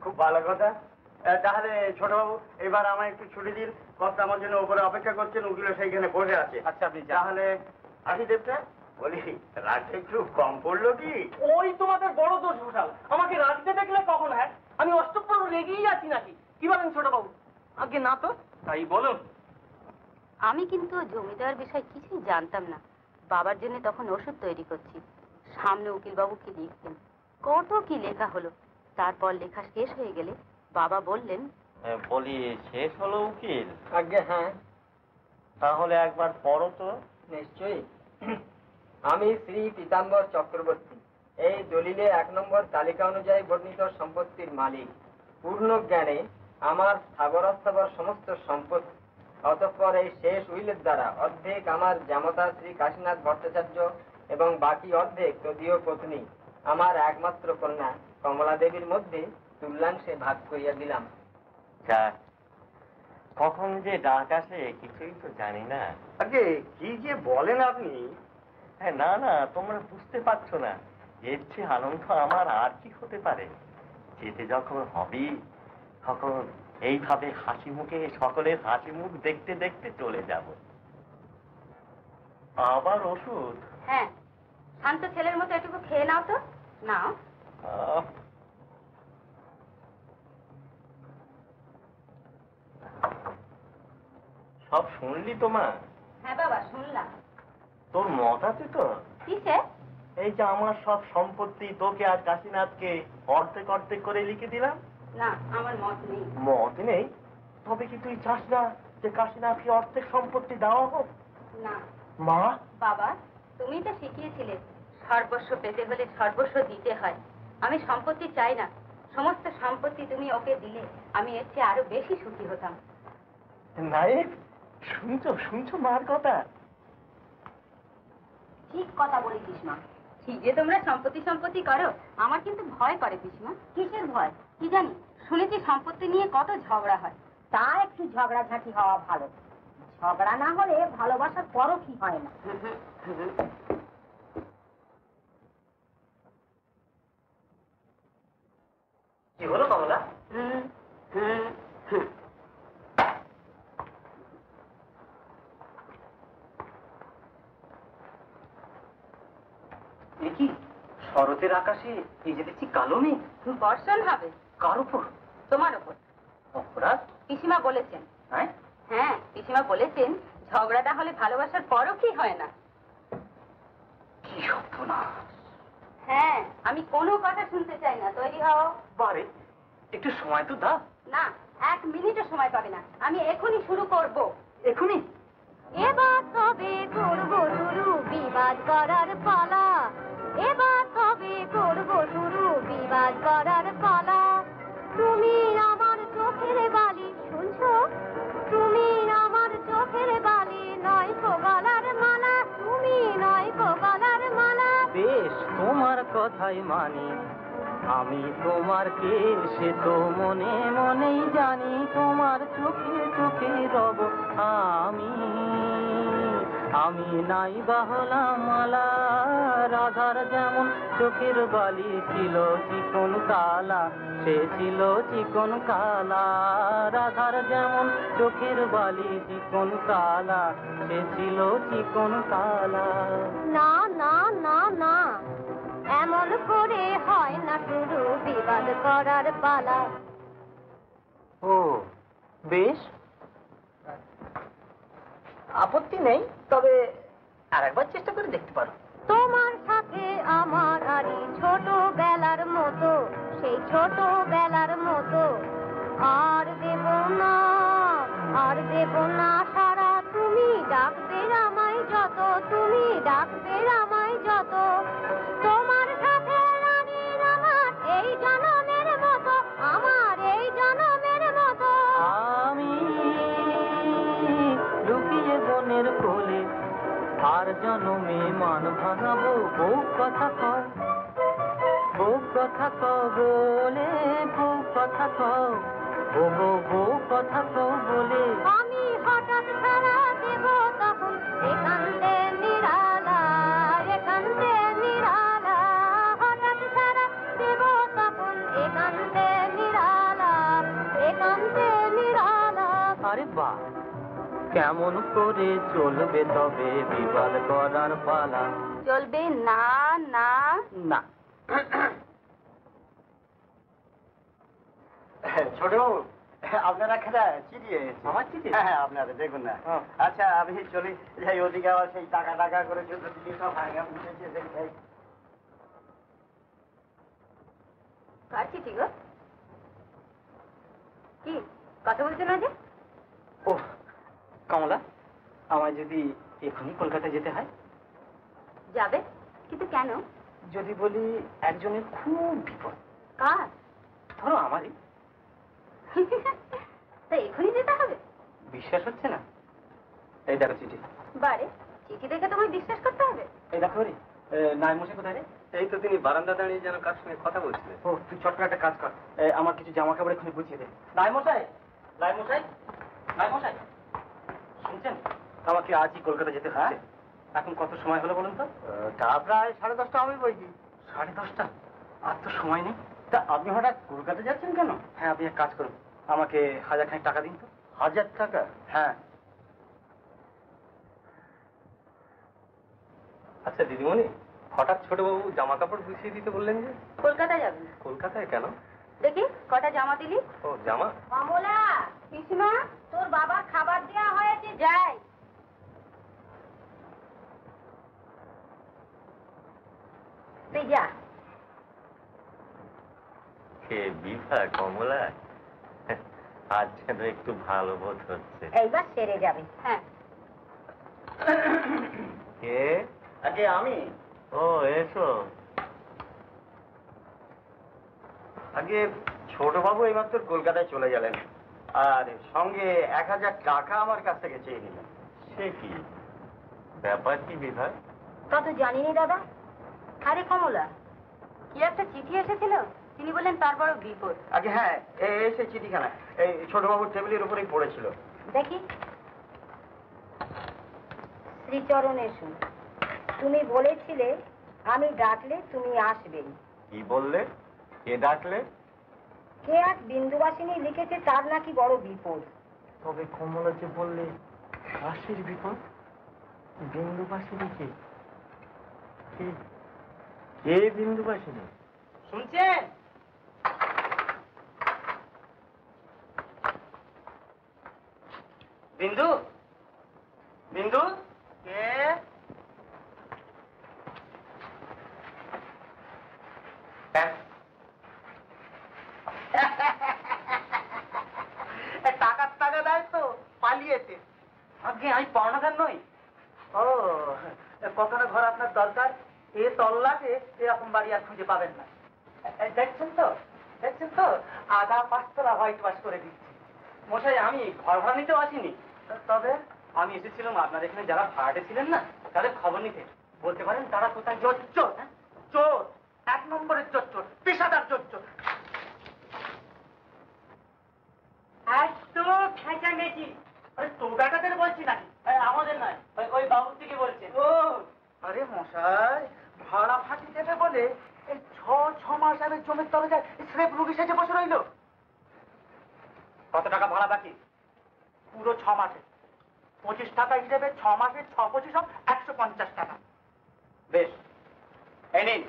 খুব ভালো কথা। তাহলে ছোট বাবু এবার আমায় একটু ছুটি দিন, কর্তা আমার জন্য উপরে অপেক্ষা করছেন, উকিল সেইখানে বসে আছে। আচ্ছা আপনি যান। তাহলে আসি দেবতা। বলি রাতটা একটু কম পড়লো কি? ওই তোমাদের বড় দোষ গোঠাল, আমাকে রাখতে দেখলে কখন আমি অষ্টপ্রহর রেগেই আছি নাকি? কি বলেন ছোট বাবু? আগে না তো। তাই বলুন। আমি কিন্তু জমিদার বিষয় কিছুই জানতাম না। বাবার জন্য তখন ওষুধ তৈরি করছি। সামনে উকিলবাবু কি লিখতেন, কত কি লেখা হলো। তারপর লেখা শেষ হয়ে গেলে বাবা বললেন, বলি শেষ হলো উকিল? আগে হ্যাঁ। তাহলে একবার পড়ো তো। নিশ্চয়ই। আমি শ্রী পীতাম্বর চক্রবর্তী এই দলিলে 1 নম্বর তালিকা অনুযায়ী বর্ণিত সম্পত্তির মালিক। পূর্ণ জ্ঞানে আমার স্থাবর সমস্ত সম্পত্তি, অতঃপর এই শেষ উইলের দ্বারা অর্ধেক আমার জামতা শ্রী কাশীনাথ ভট্টাচার্য এবং বাকি অর্ধেক তদীয় পত্নী আমার একমাত্র কন্যা কমলা দেবীর মধ্যে তুল্যাংশে ভাগ করিয়া দিলাম। যাক, কখন যে ডাক আসে কিছুই তো জানি না। আগে কি যে বলেন আপনি? হ্যাঁ, না না, তোমরা বুঝতে পারছো না। এর চেয়ে আনন্দ আমার আর কি হতে পারে? যেতে যখন হবেই তখন এইভাবে হাসি মুখে সকলের হাসি মুখ দেখতে দেখতে চলে যাব। আবার ওষুধ? হ্যাঁ, শান্ত ছেলের মতো এটুকু খেয়ে নাও তো। নাও। সব শুনলি তো মা? হ্যাঁ বাবা, শুনলাম। তোর মত আছে তো? কিসে? এই যে আমার সব সম্পত্তি তোকে আর কাশীনাথকে অর্ধেক অর্ধেক করে লিখে দিলাম। না, আমার মত নেই। মত নেই? তবে কি তুই চাস না যে কাশীনাথকে অর্ধেক সম্পত্তি দেওয়া হোক? না। মা? বাবা, তুমি তো শিখিয়েছিলে সর্বস্ব পেতে হলে সর্বস্ব দিতে হয়। আমি সম্পত্তি চাই না। সমস্ত সম্পত্তি তুমি ওকে দিলে আমি এর চেয়ে আরো বেশি সুখী হতাম। নায়েক, শুনছো মার কথা? ঠিক কথা বলেছিস মা। ঠিক যে তোমরা সম্পত্তি করো, আমার কিন্তু ভয় করে পিসমা। কিসের ভয়? কি জানি, শুনেছি সম্পত্তি নিয়ে কত ঝগড়া হয়। তা একটু ঝগড়াঝাঁটি হওয়া ভালো। ঝগড়া না হলে ভালোবাসার পরখই হয় না। কি হলো কমলা? কি শরতের আকাশে এই যে দেখছি কালো মেঘ। বর্ষণ হবে। কার উপর? তোমার উপর। অপরাধ? পিসিমা বলেছেন। হ্যাঁ, হ্যাঁ, পিসিমা বলেছেন ঝগড়াটা হলে ভালোবাসার পরখই হয় না। কি সর্বনাশ। হ্যাঁ, আমি কোনো কথা শুনতে চাই না। তৈরি হও। বারে একটু সময় তো দাও। না, 1 মিনিটও সময় পাবে না। আমি এখনই শুরু করব। এখনই? এবার তবে করব শুরু বিবাদ করার পালা, এবার তবে করব শুরু বিবাদ করার পালা। তুমি আমার চোখের বালি, শুনছো? তুমি আমার চোখের বালি, নয় কো গলার মালা, তুমি নয় কো গলার মালা। বেশ, তোমার কথাই মানি। আমি তোমার কে সে তো মনে মনেই জানি। তোমার চোখে চোখে রব আমি নাই বা হলাম মালা। রাধার যেমন চোখের বালি ছিল চিকন কালা, সে ছিল চিকন কালা। রাধার যেমন চোখের বালি চিকন কালা, সে ছিল চিকন কালা। না না না না, এমন করে হয় না শুরু বিবাদ করার পালা। ও বেশ, আপত্তি নেই, তবে আরেকবার চেষ্টা করে দেখতে পারো। তোমার সাথে আমার আরি ছোটবেলার মতো, সেই ছোটবেলার মতো। আর দেব না, আর দেব না সারা, তুমি ডাকবে আমায় যত, তুমি ডাকবে আমায় যত। তোমার সাথে রানীর আমার এই জনমের মতো, আমার এই জনমের মতো। আমি লুকিয়ে বনের কোলে আর জনমে মান ভাঙাবো। বউ কথা কও, বউ কথা কও বলে, বউ কথা কও, ও গো বউ কথা কও বলে। আমি হঠাৎ ছাড়া দেব তখন একান্তে নিরালা, একান্তে নিরালা। হঠাৎ ছাড়া দেব তখন একান্তে নিরালা, একান্তে নিরালা। আরে বাহ, কেমন করে চলবে তবে বিবাদ করার পালা? চলবে না। না, না। ছোটবাবু, আপনার একটা চিঠি এসেছে। আমার চিঠি? হ্যাঁ হ্যাঁ, আপনাদের দেখুন না। আচ্ছা আমি চলি যাই, ওদিকে আবার সেই টাকা টাকা করে চোদ্দ দিকে সব ভাঙা বুঝেছে যাই। কার চিঠি গো? কি কথা বলছো না যে? ও কমলা, আমায় যদি এখনই কলকাতা যেতে হয়? যাবে, কিন্তু কেন? যদি বলি একজনের খুব বিপদ। কার? ধরো আমারই। তা এখনই যেতে হবে? বিশ্বাস হচ্ছে না? এই দেখো চিঠি। বারে, চিঠি দেখে তোমায় বিশ্বাস করতে হবে? এই দেখো রে, নাই মশাই কোথায় রে? এই তো তিনি বারান্দা দাঁড়িয়ে যেন কার সঙ্গে কথা বলছিলেন। ও তুই চট করে একটা কাজ কর, আমার কিছু জামা কাপড় এখানে গুছিয়ে দে। নাই মশাই, নাই মশাই, নাই মশাই, শুনছেন? আমাকে আজই কলকাতা যেতে হচ্ছে। এখন কত সময় হলো বলুন তো? তা প্রায় 10:30 হবে বই কি। 10:30? আর তো সময় নেই। তা আপনি হঠাৎ কলকাতা যাচ্ছেন কেন? হ্যাঁ, আপনি এক কাজ করুন, আমাকে 1000 খানিক টাকা দিন তো। 1000 টাকা? হ্যাঁ। আচ্ছা দিদিমণি, হঠাৎ ছোটবাবু জামা কাপড় গুছিয়ে দিতে বললেন যে? কলকাতা যাবি? কলকাতায় কেন? দেখি কটা জামা দিলি। ও জামা? কমলা, পিসিমা, তোর বাবা খাবার দেওয়া হয়েছে, যাই। তুই যা। কে বিভা কমলা, আজ যেন একটু ভালো বোধ হচ্ছে। এইবার সেরে যাবে। হ্যাঁ। কে? আগে আমি। ও এসো। আগে ছোটবাবু এইমাত্র কলকাতায় চলে গেলেন, আর সঙ্গে 1000 টাকা আমার কাছ থেকে চেয়ে নিলেন। সে কি ব্যাপার? কি বিভা? তা তো জানিনি দাদা। আরে কমলা, কি একটা চিঠি এসেছিল, তিনি বললেন তার বড় বিপদ। আগে হ্যাঁ, এই সেই চিঠিখানা এই ছোটবাবুর টেবিলের উপরেই পড়েছিল। দেখি। শ্রীচরণ এসো, তুমি বলেছিলে আমি ডাকলে তুমি আসবেই। কি বললে? কে ডাকলে? কে এক বিন্দুবাসিনী লিখেছে তার নাকি বড় বিপদ। তবে কমলা যে বললে হাসির বিপদ, বিন্দুবাসিনী কে? কে বিন্দুবাসিনী? শুনছেন? বিন্দু, বিন্দু, কে? টাকা দেয় তো পালিয়েছে। আগে আমি পাওনাদার নই। ও, কখনো ঘর আপনার দরকার, এ তল্লাটে এরকম বাড়ি আর খুঁজে পাবেন না। দেখছেন তো, দেখছেন তো, আধা 5 তলা হোয়াইট ওয়াশ করে দিচ্ছি। মশাই, আমি ঘর ভাড়া নিতেও আসিনি। তবে আমি এসেছিলাম আপনার এখানে যারা ভাড়াটে ছিলেন না, তাদের খবর নিতে। বলতে পারেন তারা কোথায় চোর। চোর, 1 নম্বরের চোর, পেশাদার চোর। একদম ফেঁচা মেয়েছি। আরে তো বেটাদের বলছি নাকি, আমাদের নয়, ওই বাবুর থেকে বলছে। ও আরে মশাই, ভাড়া ফাঁকি দেবে বলে এই 6 মাস আগে জমির তরজায় স্রেফ রুগী সেজে বসে রইল। কত টাকা ভাড়া বাকি? পুরো 6 মাসে 25 টাকা হিসেবে 6 মাসে 6×25 150 টাকা। বেশ, এই নিন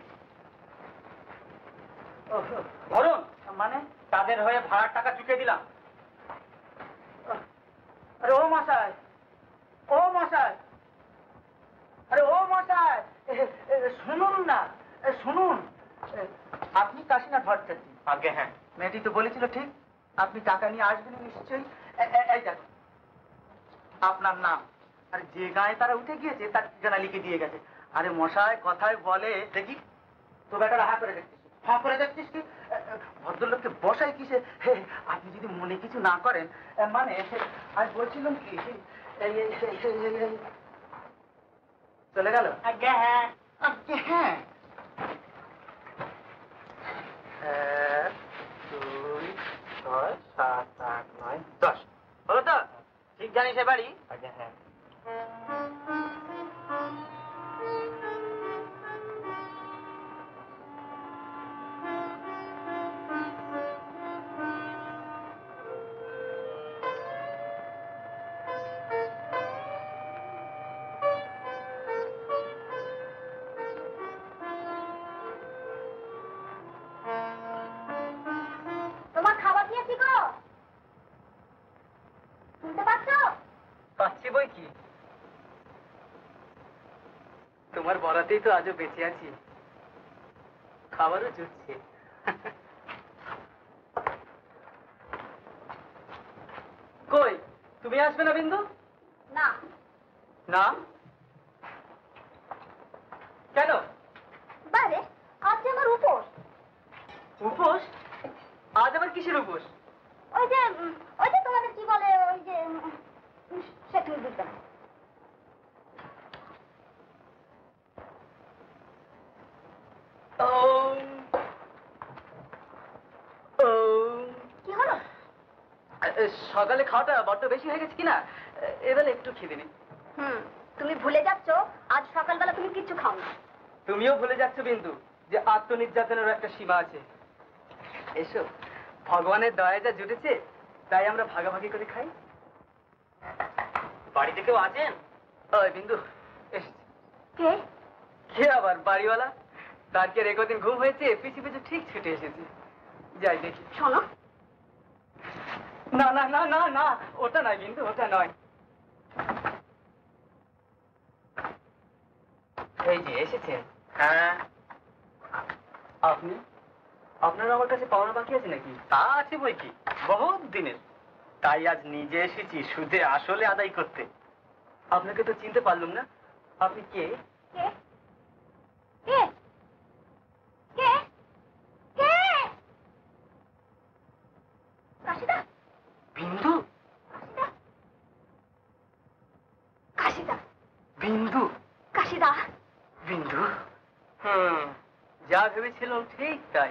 ধরুন। মানে তাদের হয়ে ভাড়ার টাকা চুকিয়ে দিলাম। আরে ও মশাই, ও মশাই, আরে ও মশাই, শুনুন না, শুনুন। আপনি কাশীনাথ ভট্টাচার্য? আগে হ্যাঁ। মেয়েটি তো বলেছিল ঠিক, আপনি টাকা নিয়ে আসবেন নিশ্চয়ই। এই দেখো আপনার নাম, আর যে গায়ে তারা উঠে গিয়েছে তার ঠিকানা লিখে দিয়ে গেছে। আরে মশাই, কথায় বলে দেখি তো বেটারা হা করে দেখছিস, হা করে দেখছিস কি? ভদ্রলোককে বসাই কিসে? আপনি যদি মনে কিছু না করেন, মানে আমি বলছিলাম কি, চলে গেল? আজ্ঞা হ্যাঁ, আজ্ঞা হ্যাঁ। 1, 2, 6, 7, 8, 9, 10 হলো তো? ঠিক জানিস এ বাড়ি? আজ্ঞা হ্যাঁ। তোমার খাবার দিয়েছি তাতেই তো আজও বেঁচে আছি, খাবারও জুটছে। কই, তুমি আসবে না বিন্দু? না। না? কেন? বারে, আজ যে আমার উপোস। উপোস? আজ আবার কিসের উপোস? ওই যে তোমাদের কি বলে, ওই যে সে তুমি বুঝবে না। কি হলো? সকালে খাওয়াটা বড্ড বেশি হয়ে গেছে কিনা, এবেলা একটু খিদে নেই। তুমি ভুলে যাচ্ছ আজ সকালবেলা তুমি কিচ্ছু খাও না। তুমিও ভুলে যাচ্ছ বিন্দু যে আত্মনির্যাতনের একটা সীমা আছে। এসো, ভগবানের দয়া যা জুটেছে তাই আমরা ভাগাভাগি করে খাই। বাড়িতে কেউ আছেন? ওই বিন্দু এসেছে। কে? কে আবার? বাড়িওয়ালা। তার কি আর একদিন ঘুম হয়েছে? পিছু পিছু ঠিক ছুটে এসেছে। যাই দেখি। শোনো, না না না না না, ওটা নয় বিন্দু, ওটা নয়। এই যে এসেছেন। হ্যাঁ। আপনি? আপনার আমার কাছে পাওনা বাকি আছে নাকি? তা আছে বই কি, বহুত দিনের। তাই আজ নিজে এসেছি সুদে আসলে আদায় করতে। আপনাকে তো চিনতে পারলাম না। আপনি কে? কে? কে? কে? কে? কাশিদা? বিন্দু? কাশিদা? কাশিদা? বিন্দু? কাশিদা? বিন্দু? যা ভেবেছিলাম ঠিক তাই,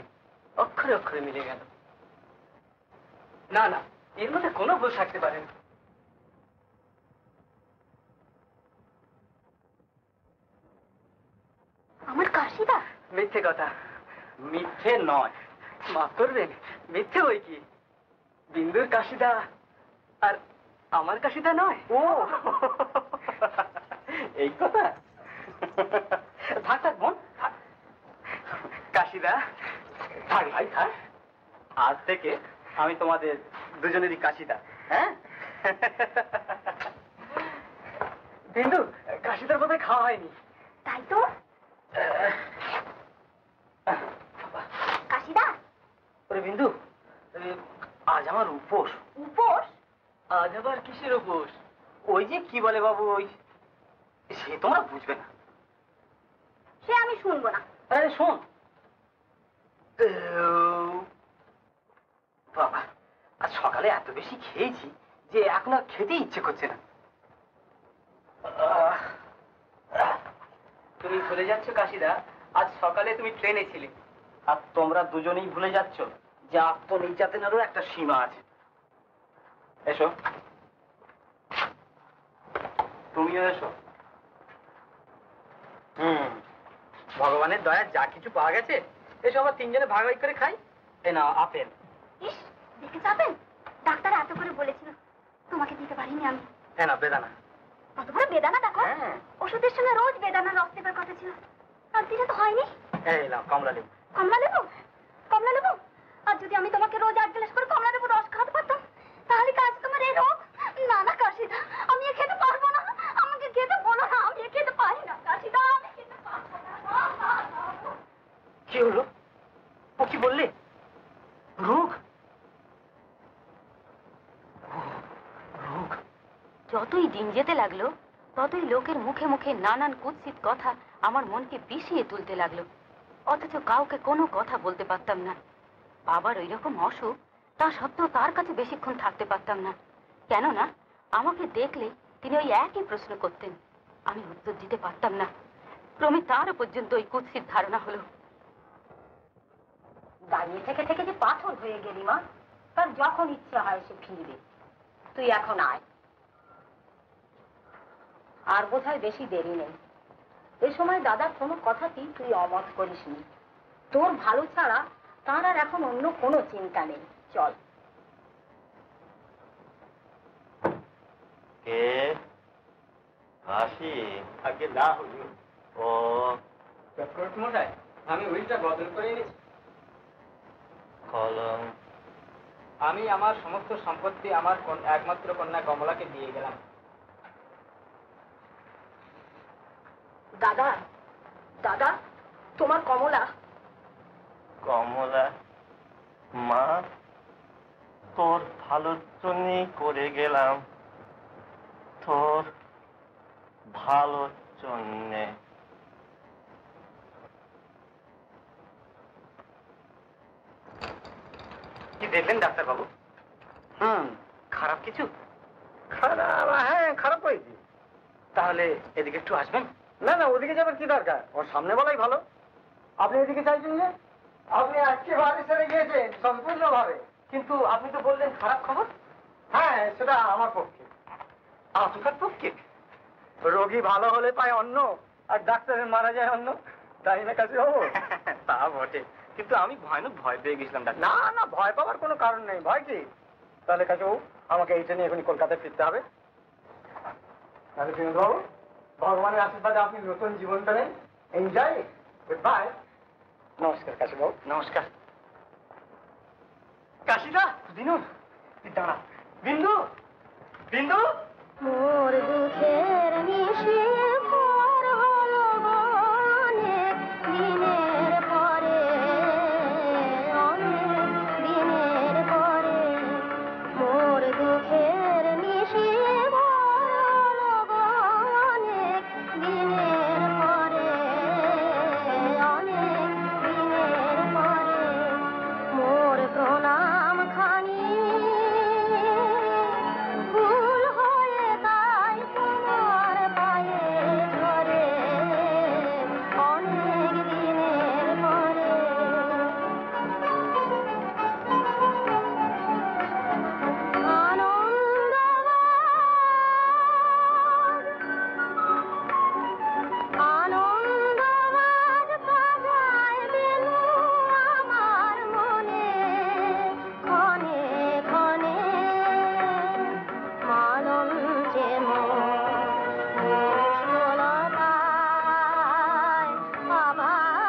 অক্ষরে অক্ষরে মিলে গেল। না না, এর মধ্যে কোনো ভুল থাকতে পারে না। আমার কাশিদা? মিথ্যে কথা। মিথ্যে নয়। মাফ করবেন, মিথ্যে বই কি। বিন্দুর কাশিদা আর আমার কাশিদা নয়। ও এই কথা। থাক থাক বোন, থাক। কাশিদা? থাক ভাই থাক। আজ থেকে আমি তোমাদের দুজনেরই কাশিদা। হ্যাঁ। বিন্দু, কাশিদার বোধহয় খাওয়া হয়নি। তাই তো। কাশিদা? ওরে বিন্দু, আজ আমার উপোস। উপোস? আজ আবার কিসের উপোস? ওই যে কি বলে বাবু, ওই সে তোমরা বুঝবে না। সে আমি শুনবো না। আরে শোন বাবা, আজ সকালে এত বেশি খেয়েছি যে এখন আর খেতে ইচ্ছে করছে না। তুমি ভুলে যাচ্ছ কাশিদা, আজ সকালে তুমি ট্রেনে ছিলে। আর তোমরা দুজনেই ভুলে যাচ্ছ যে আত্মনির্যাতনেরও একটা সীমা আছে। এসো, তুমিও এসো। ভগবানের দয়া যা কিছু পাওয়া গেছে, এসব আবার তিনজনে ভাগাভাগি করে খাই। এ না আপেল। ইস, দেখে যাবেন? ডাক্তার এত করে বলেছিল, তোমাকে দিতে পারিনি আমি। এ না বেদানা। কত বড় বেদানা দেখো। হ্যাঁ। ওষুধের সঙ্গে রোজ বেদানার রস দেবার কথা ছিল, আর দিলে তো হয়নি। এই নাও কমলা লেবু। কমলা লেবু? কমলা লেবু? আর যদি আমি তোমাকে রোজ 8 গ্লাস করে কমলা লেবু রস খাওয়াতে পারতাম, তাহলে কাজ তোমার এই রোগ। না না কাশিদা, আমি এ খেতে পারবো না। আমাকে খেতে বলো না, আমি এ খেতে পারি না কাশিদা, আমি খেতে পারবো না। কি হলো? ও কি বললে? রোগ? রোগ? যতই দিন যেতে লাগলো ততই লোকের মুখে মুখে নানান কুৎসিত কথা আমার মনকে বিষিয়ে তুলতে লাগলো। অথচ কাউকে কোনো কথা বলতে পারতাম না। বাবার ওই রকম অসুখ, তা সত্ত্বেও তার কাছে বেশিক্ষণ থাকতে পারতাম না। কেননা আমাকে দেখলে তিনি ওই একই প্রশ্ন করতেন, আমি উত্তর দিতে পারতাম না। ক্রমে তারও পর্যন্ত ওই কুৎসিত ধারণা হলো। দাঁড়িয়ে থেকে থেকে যে পাথর হয়ে গেলি মা, তার যখন ইচ্ছে হয় সে ফিরবে। তুই এখন আয়, আর বোধহয় বেশি দেরি নেই। এ সময় দাদার কোনো কথাতেই তুই অমত করিসনি। তোর ভালো ছাড়া তার আর এখন অন্য কোনো চিন্তা নেই। চল। কে আসি? আগে না হুজুর। ও চক্রবর্তী মশাই, আমি উইলটা বদল করে এনেছি। কলম। আমি আমার সমস্ত সম্পত্তি আমার একমাত্র কন্যা কমলাকে দিয়ে গেলাম। দাদা, দাদা, তোমার কমলা। কমলা মা, তোর ভালোর জন্যই করে গেলাম, তোর ভালোর জন্যে। কি দেখলেন ডাক্তার বাবু? খারাপ কিছু? খারাপ? হ্যাঁ, খারাপ হয়েছে। তাহলে এদিকে একটু আসবেন? না না, ওদিকে যাবার কি দরকার, ওর সামনে বলাই ভালো। আপনি এদিকে চাইছেন যে? আপনি একেবারে সেরে গিয়েছেন সম্পূর্ণভাবে। কিন্তু আপনি তো বললেন খারাপ খবর। হ্যাঁ, সেটা আমার পক্ষে। আপনার পক্ষে? রোগী ভালো হলে পায় অন্য, আর ডাক্তারের মারা যায় অন্য, তাই না কাছে হবো? তা বটে, কিন্তু আমি ভয়ানক ভয় পেয়ে গেছিলাম ডাক্তার। না না, ভয় পাওয়ার কোনো কারণ নেই। ভয় কি? তাহলে কাছে আমাকে এইটা নিয়ে এখনই কলকাতায় ফিরতে হবে। তাহলে বিনোদবাবু, ভগবানের আশীর্বাদে আপনি নতুন জীবন পেলেন। Enjoy, good bye. নমস্কার কাশীবাবু। নমস্কার। কাশিদা, বিনোদ, দাঁড়া। বিন্দু, বিন্দু। মোর দুঃখের নিশে ভোর হলো অনেক দিনের পরে, অনেক দিনের পরে। মোর দুঃখের নিশে ভোর হলো অনেক দিনের পরে, অনেক দিনের পরে। মোর প্রণাম খানি ফুল হয়ে তাই তোমার পায়ে ঝরে, অনেক দিনের পরে। আনন্দবাজ বাজায় বেনু আমার মনে, ক্ষণে ক্ষণে মানঞ্চে মুষলতায় আবার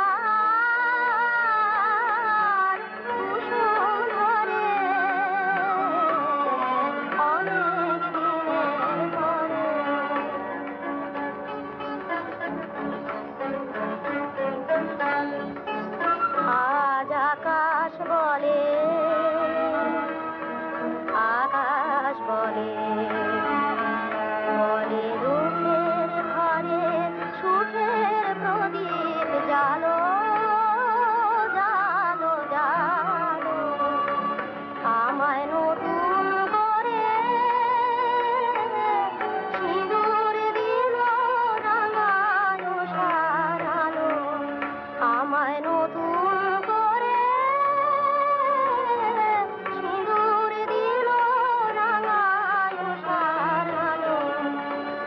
কুসুম ধরে, অনেক দিনের পরে। আজ আকাশ বলে, আকাশ বলে, বলে দুঃখের ঘরে সুখের প্রদীপ জালো, জালো, জালো। আমায় নতুন করে সিঁদুর দিল রাঙায় সারালো, আমায় নতুন করে সিঁদুর দিল রাঙায় সারালো।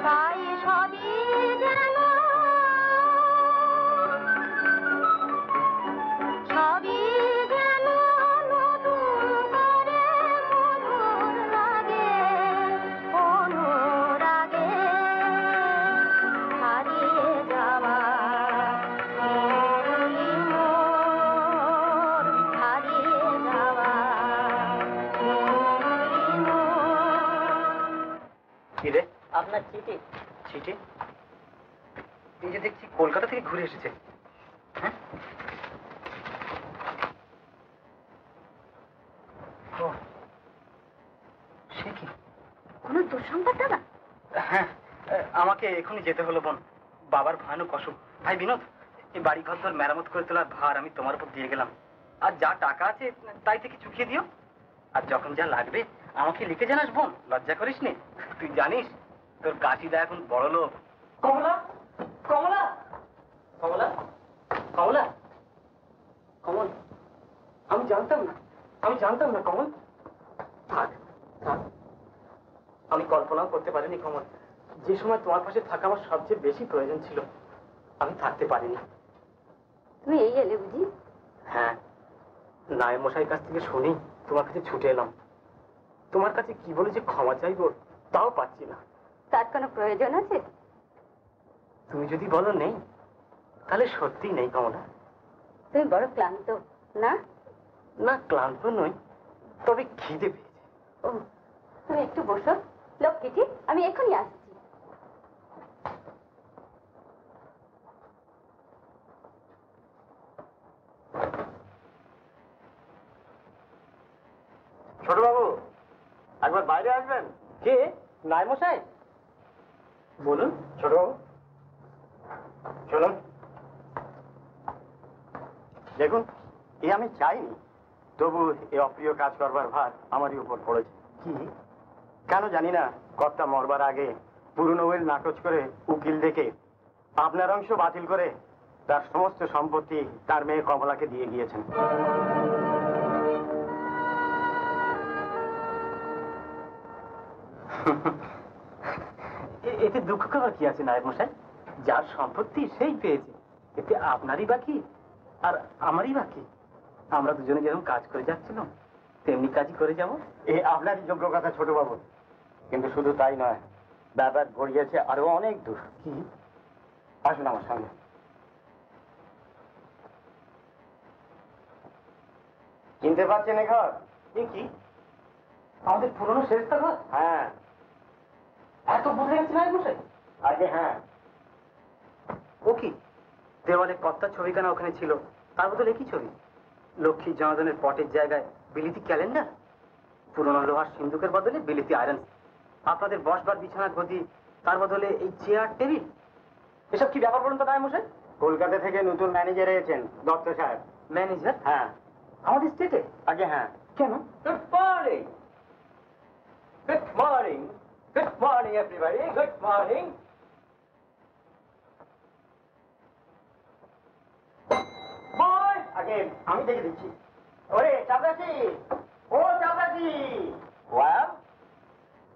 তাই সবই যেন, সবই যেন নতুন করে মধুর লাগে, অনুরাগে হারিয়ে যাওয়া মৌলি মোর, হারিয়ে যাওয়া মৌলি মোর। কি রে? আপনার চিঠি। চিঠি? এই যে দেখছি কলকাতা থেকে ঘুরে এসেছে। হ্যাঁ? ও, সে কি? কোনো দুঃসংবাদ দাদা? হ্যাঁ, আমাকে এখনই যেতে হলো বোন। বাবার ভয়ানক অসুখ। ভাই বিনোদ, এই বাড়ি ঘর তোর মেরামত করে তোলার ভার আমি তোমার উপর দিয়ে গেলাম। আর যা টাকা আছে তাই থেকে চুকিয়ে দিও। আর যখন যা লাগবে আমাকে লিখে জানাস বোন, লজ্জা করিস নি। তুই জানিস তোর কাশিদা এখন বড় লোক। কমলা, কমলা, কমলা, কমলা, কমল, আমি জানতাম না, আমি জানতাম না কমল। থাক, থাক। আমি কল্পনাও করতে পারিনি কমল, যে সময় তোমার পাশে থাকা আমার সবচেয়ে বেশি প্রয়োজন ছিল, আমি থাকতে পারিনি। তুমি এই এলে বুঝি? হ্যাঁ, নায়েব মশাইয়ের কাছ থেকে শুনি তোমার কাছে ছুটে এলাম। তোমার কাছে কি বলে যে ক্ষমা চাইবো তাও পাচ্ছি না। তার কোনো প্রয়োজন আছে? তুমি যদি বলো নেই, তাহলে সত্যি নেই কমলা। তুমি বড় ক্লান্ত না? না, ক্লান্ত নই, তবে খিদে পেয়েছে। ও, তুমি একটু বসো লক্ষ্মীটি, আমি এখনই আসছি। একবার বাইরে আসবেন? কে? নাই মশাই, বলুন। ছোট চলুন। দেখুন, এ আমি চাইনি, তবু এ অপ্রিয় কাজ করবার ভার আমারই উপর পড়েছে। কি কেন জানি না, কর্তা মরবার আগে পুরনো উইল নাকচ করে উকিল ডেকে আপনার অংশ বাতিল করে তার সমস্ত সম্পত্তি তার মেয়ে কমলাকে দিয়ে গিয়েছেন। এতে দুঃখ করার কি আছে নায়ক মশাই? যার সম্পত্তি সেই পেয়েছে, এতে আপনারই বাকি আর আমারই বাকি। আমরা দুজনে যেরকম কাজ করে যাচ্ছিলাম তেমনি কাজই করে যাব। এ আপনারই যোগ্য কথা ছোট বাবু, কিন্তু শুধু তাই নয়, ব্যাপার গড়িয়েছে আরো অনেক দূর। কি? আসুন আমার সঙ্গে। চিনতে পারছেন এ ঘর? কি আমাদের পুরনো শেষটা ঘর? হ্যাঁ। এত বুঝে গেছে নায়ক মশাই? আগে হ্যাঁ। ও কি দেওয়ালে কর্তার ছবিখানা ওখানে ছিল, তার বদলে কি ছবি? লক্ষ্মী জনার্দনের পটের জায়গায় বিলিতি ক্যালেন্ডার, পুরনো লোহার সিন্ধুকের বদলে বিলিতি আয়রন, আপনাদের বসবার বিছানা গদি, তার বদলে এই চেয়ার টেবিল। এসব কি ব্যাপার বলুন তো নায়ক মশাই? কলকাতা থেকে নতুন ম্যানেজার এসেছেন, দত্ত সাহেব। ম্যানেজার? হ্যাঁ। আমাদের স্টেটে? আগে হ্যাঁ। কেন? Good morning, good morning, good morning everybody, good morning. Boy, আগে আমি দেখে দিচ্ছি। ওরে চাপরাশি, ও চাপরাশি। Well,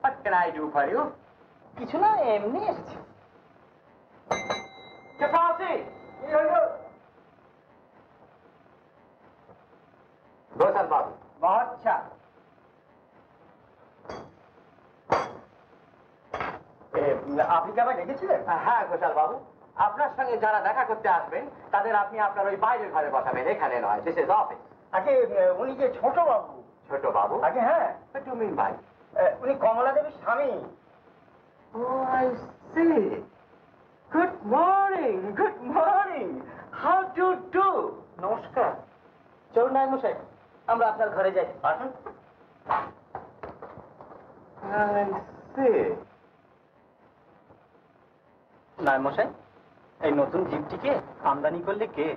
what can I do for you? কিছু না, এমনি এসেছি। চাপরাশি, কি হলো? গোসাল বাবু। बहुत अच्छा। আপনি কি আমায় ডেকেছিলেন? হ্যাঁ গোসাল বাবু, আপনার সঙ্গে যারা দেখা করতে আসবেন তাদের আপনি আপনার ওই বাইরের ঘরে বসাবেন, এখানে নয়। This is office. আগে উনি যে ছোট বাবু। ছোট বাবু? আগে হ্যাঁ। টু মিন ভাই, উনি কমলা দেবীর স্বামী। Oh I see. Good morning, good morning, how to do. নমস্কার। চলুন নায়ক মশাই, আমরা আপনার ঘরে যাই। আসুন। নায়ক মশাই, এই নতুন জিপটিকে আমদানি করলে কে?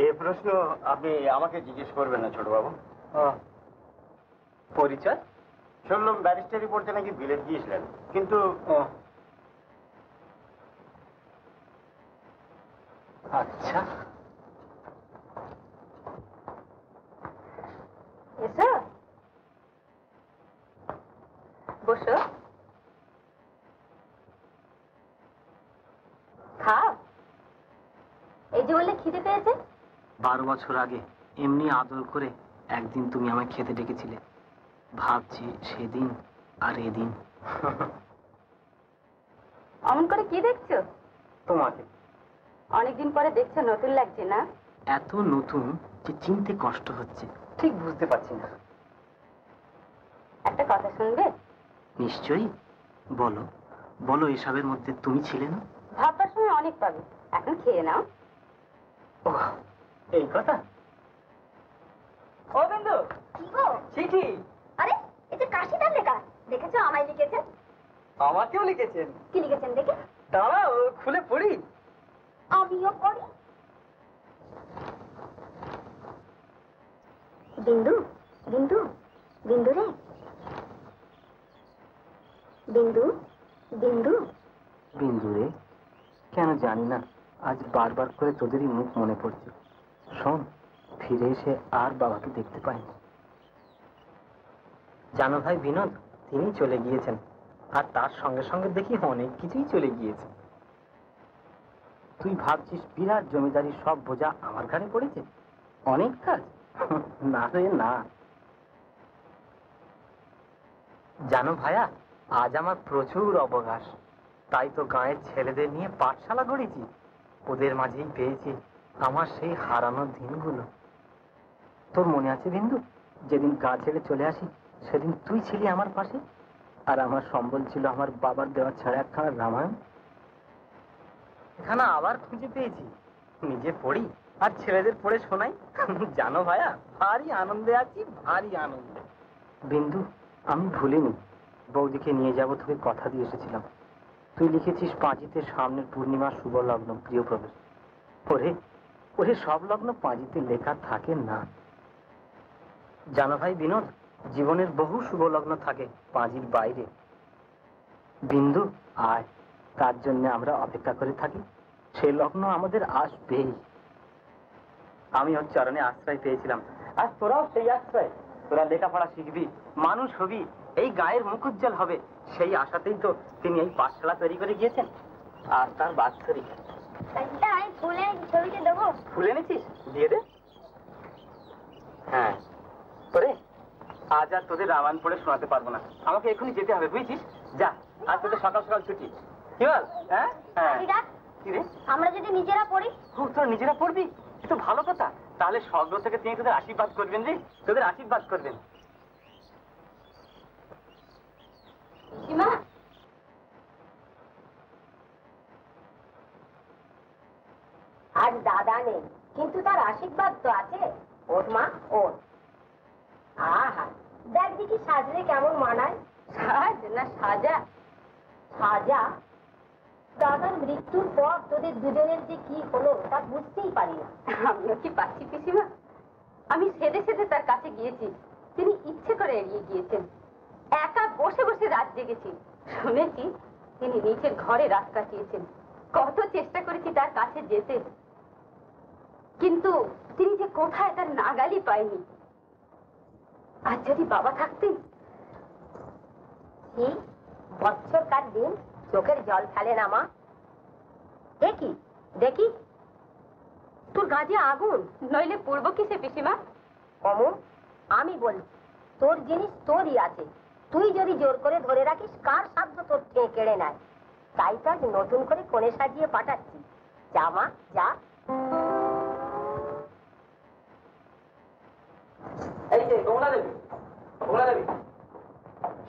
এই প্রশ্ন আপনি আমাকে জিজ্ঞেস করবেন না ছোট বাবু। পরিচয়? শুনলাম ব্যারিস্টারি পড়তে নাকি বিলেত গিয়েছিলেন, কিন্তু আচ্ছা। এসো, বসো, খাও। এই যে বললে খিদে পেয়েছে। 12 বছর আগে এমনি আদর করে একদিন তুমি আমায় খেতে ডেকেছিলে। ভাবছি সেদিন আর এদিন। অমন করে কি দেখছো? তোমাকে। অনেকদিন পরে দেখছো, নতুন লাগছে না? এত নতুন যে চিনতে কষ্ট হচ্ছে, ঠিক বুঝতে পারছি না। একটা কথা শুনবে? নিশ্চয়ই, বলো বলো। এসবের মধ্যে তুমি ছিলে না? ভাববার সময় অনেক পাবে, এখন খেয়ে নাও। ও, এই কথা। ও বিন্দু, কি গো? চিঠি। আরে এটা কাশিদার লেখা, দেখেছো? আমায় লিখেছেন। আমাকেও লিখেছেন? কি লিখেছেন দেখে? দাঁড়াও, খুলে পড়ি। আমিও পড়ি। বিন্দু, বিন্দু, বিন্দু রে, বিন্দু, বিন্দু। বিন্দু রে, কেন জানি না আজ বারবার করে তোদেরই মুখ মনে পড়ছে। শোন, ফিরে এসে আর বাবাকে দেখতে পাইনি। জানো ভাই বিনোদ, তিনি চলে গিয়েছেন, আর তার সঙ্গে সঙ্গে দেখি অনেক কিছুই চলে গিয়েছে। তুই ভাবছিস বিরাট জমিদারির সব বোঝা আমার ঘাড়ে পড়েছে? অনেক কাজ? না রে না। জানো ভাইয়া, আজ আমার প্রচুর অবকাশ, তাই তো গাঁয়ের ছেলেদের নিয়ে পাঠশালা গড়েছি। ওদের মাঝেই পেয়েছি আমার সেই হারানো দিনগুলো। তোর মনে আছে বিন্দু, যেদিন গা ছেড়ে চলে আসি সেদিন তুই ছিলি আমার পাশে, আর আমার সম্বল ছিল আমার বাবার দেওয়া ছাড়া একখানা রামায়ণ। এখানে আবার খুঁজে পেয়েছি, নিজে পড়ি আর ছেলেদের পড়ে শোনাই। জানো ভাইয়া, ভারী আনন্দে আছি, ভারী আনন্দে। বিন্দু, আমি ভুলিনি বৌদিকে নিয়ে যাব তোকে কথা দিয়ে এসেছিলাম। তুই লিখেছিস পাঁজিতে সামনের পূর্ণিমা শুভ লগ্ন প্রিয় প্রবেশ। ওরে ওরে সব লগ্ন পাঁজিতে লেখা থাকে না জানো ভাই বিনোদ, জীবনের বহু শুভ লগ্ন থাকে পাঁজির বাইরে। বিন্দু আয়, তার জন্য আমরা অপেক্ষা করে থাকি। সেই লগ্ন আমাদের আসবেই। আমি ওর চরণে আশ্রয় পেয়েছিলাম, আজ তোরাও সেই আশ্রয়। তোরা লেখাপড়া শিখবি, মানুষ হবি, এই গায়ের মুখ উজ্জ্বল হবে, সেই আশাতেই তো তিনি এই পাঠশালা তৈরি করে গিয়েছেন। আর তার বাৎসরিক ফুলে ছবিতে দেবো। ফুল এনেছিস? দিয়ে দে। হ্যাঁ তোরে আজ আর তোদের রামায়ণ পড়ে শোনাতে পারবো না, আমাকে এখনই যেতে হবে, বুঝছিস? যা, আজ তোদের সকাল সকাল ছুটি। কি বল? হ্যাঁ হ্যাঁ। কি রে, আমরা যদি নিজেরা পড়ি? তোরা নিজেরা পড়বি? এ তো ভালো কথা। তাহলে স্বর্গ থেকে তিনি তোদের আশীর্বাদ করবেন রে, তোদের আশীর্বাদ করবেন। সীমা, আজ দাদা নেই, কিন্তু তার আশীর্বাদ তো আছে। ওর মা ওর। আহা, দেখ দেখি সাজলে কেমন মানায়। সাজ না সাজা? সাজা। দাদার মৃত্যুর পর তোদের দুজনের যে কি হলো তা বুঝতেই পারি না। আমিও কি পাচ্ছি পিসিমা? আমি সেদে সেদে তার কাছে গিয়েছি, তিনি ইচ্ছে করে এড়িয়ে গিয়েছেন। একা বসে বসে রাত জেগেছি, শুনেছি তিনি নিচের ঘরে রাত কাটিয়েছেন। কত চেষ্টা করেছি তার কাছে যেতে, কিন্তু তিনি যে কোথায় তার নাগালই পাইনি। আর যদি বাবা থাকতেন। কি বছরকার দিন চোখের জল ফেলে না মা? দেখি দেখি তোর গাছে আগুন, নইলে পূর্ব কিসে পিসিমা? অমন আমি বলি, তোর জিনিস তোরই আছে, তুই যদি জোর করে ধরে রাখিস কার সাধ্য তোর খেয়ে কেড়ে নেয়। তাই তো আজ নতুন করে কোণে সাজিয়ে পাঠাচ্ছি। যা মা যা। এই যে কমলা দেবী, কমলা দেবী,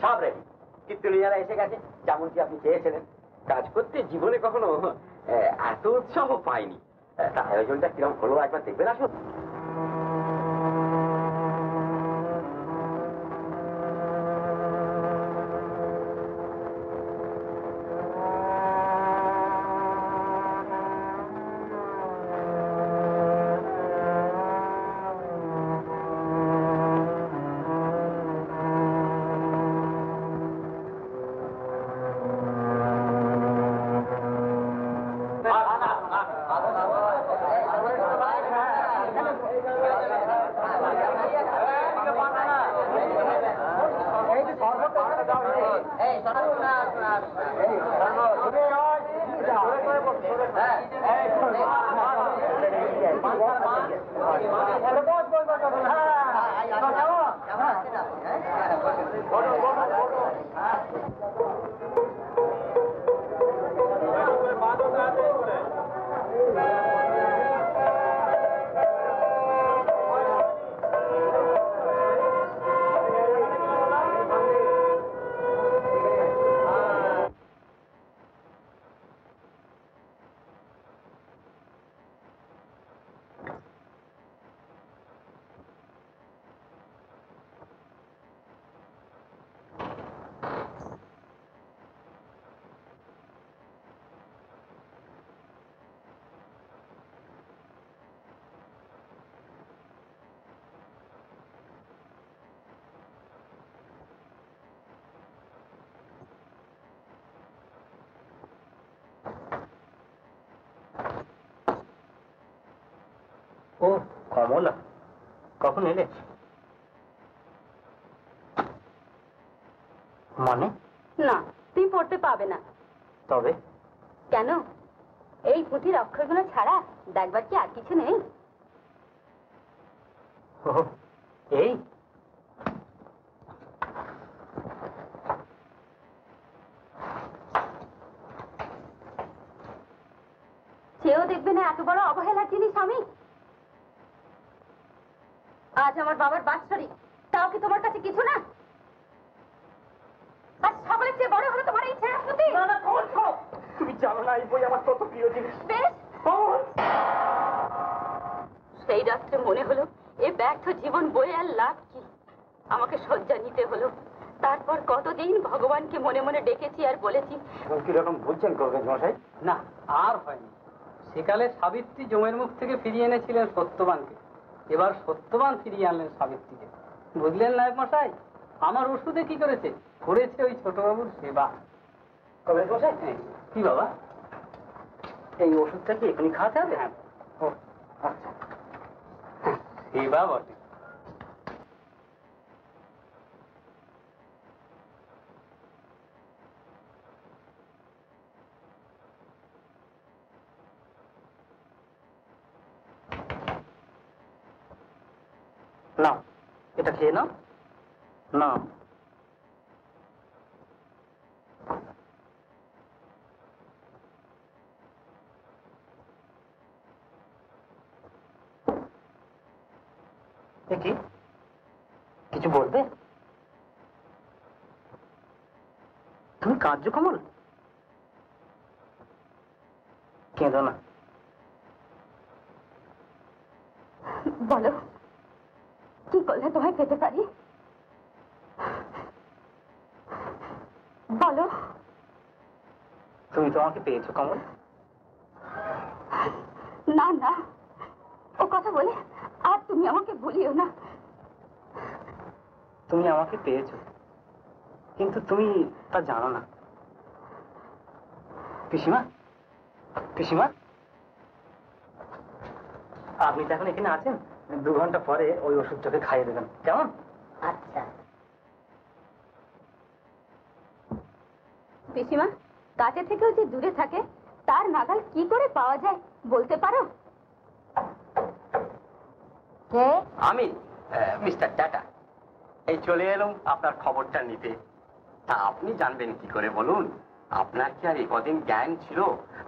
সব রেডি। কীর্তনীয়ারা এসে গেছে, যেমনটি আপনি চেয়েছিলেন। কাজ করতে জীবনে কখনো এত উৎসাহ পাইনি। তা আয়োজনটা কিরকম হলো একবার দেখবেন আসুন। ও কমলা, কখন এলে? মানে? না, তুমি পড়তে পাবে না। তবে কেন? এই পুঁথির অক্ষরগুলো ছাড়া দেখবার কি আর কিছু নেই? ও এই চেয়েও দেখবে না এত বড় অবহেলার জিনিস আমি। আজ আমার বাবার বাৎসরিক, তাও কি তোমার কাছে কিছু না? আজ সকলের চেয়ে বড় হলো তোমার এই ছেঁড়া পুঁথি। তুমি জানো না এই বই আমার কত প্রিয় জিনিস। বেশ, সেই রাত্রে মনে হলো এ ব্যর্থ জীবন বয়ে আর লাভ কি? আমাকে শয্যা নিতে হলো, তারপর কতদিন ভগবানকে মনে মনে ডেকেছি আর বলেছি। কিরকম বলছেন কবিরাজ মশাই? না, আর হয়নি। সেকালে সাবিত্রী জমের মুখ থেকে ফিরিয়ে এনেছিলেন সত্যবানকে, এবার সত্যবান ফিরিয়ে আনলেন সাবিত্রীকে। বুঝলেন নায়ক মশাই, আমার ওষুধে কি করেছে? করেছে ওই ছোটবাবুর সেবা। কবিরাজ মশাই, কি বাবা, এই ওষুধটা কি এখনই খাওয়াতে হবে? হ্যাঁ। ও আচ্ছা, সেবা বটে। নাও, এটা খেয়ে নাও। না, কি কিছু বলবে? তুমি কাঁদছো কমল? কেঁদো না। বলো, কি করলে তোমায় পেতে পারি? বলো। তুমি তো আমাকে পেয়েছো কমল। না না, ও কথা বলে আর তুমি আমাকে ভুলিও না। তুমি আমাকে পেয়েছো, কিন্তু তুমি তা জানো না। পিসিমা, পিসিমা, আপনি তো এখন এখানে আছেন, 2 ঘন্টা পরে ওই ওষুধটাকে খাইয়ে দেবেন, কেমন? আচ্ছা। পিসিমা, কাছে থেকেও যে দূরে থাকে তার নাগাল কি করে পাওয়া যায় বলতে পারো? কে? আমি মিস্টার টাটা। এই চলে এলাম আপনার খবরটা নিতে। তা আপনি জানবেন কি করে বলুন? আপনার কি আর কদিন জ্ঞান ছিল?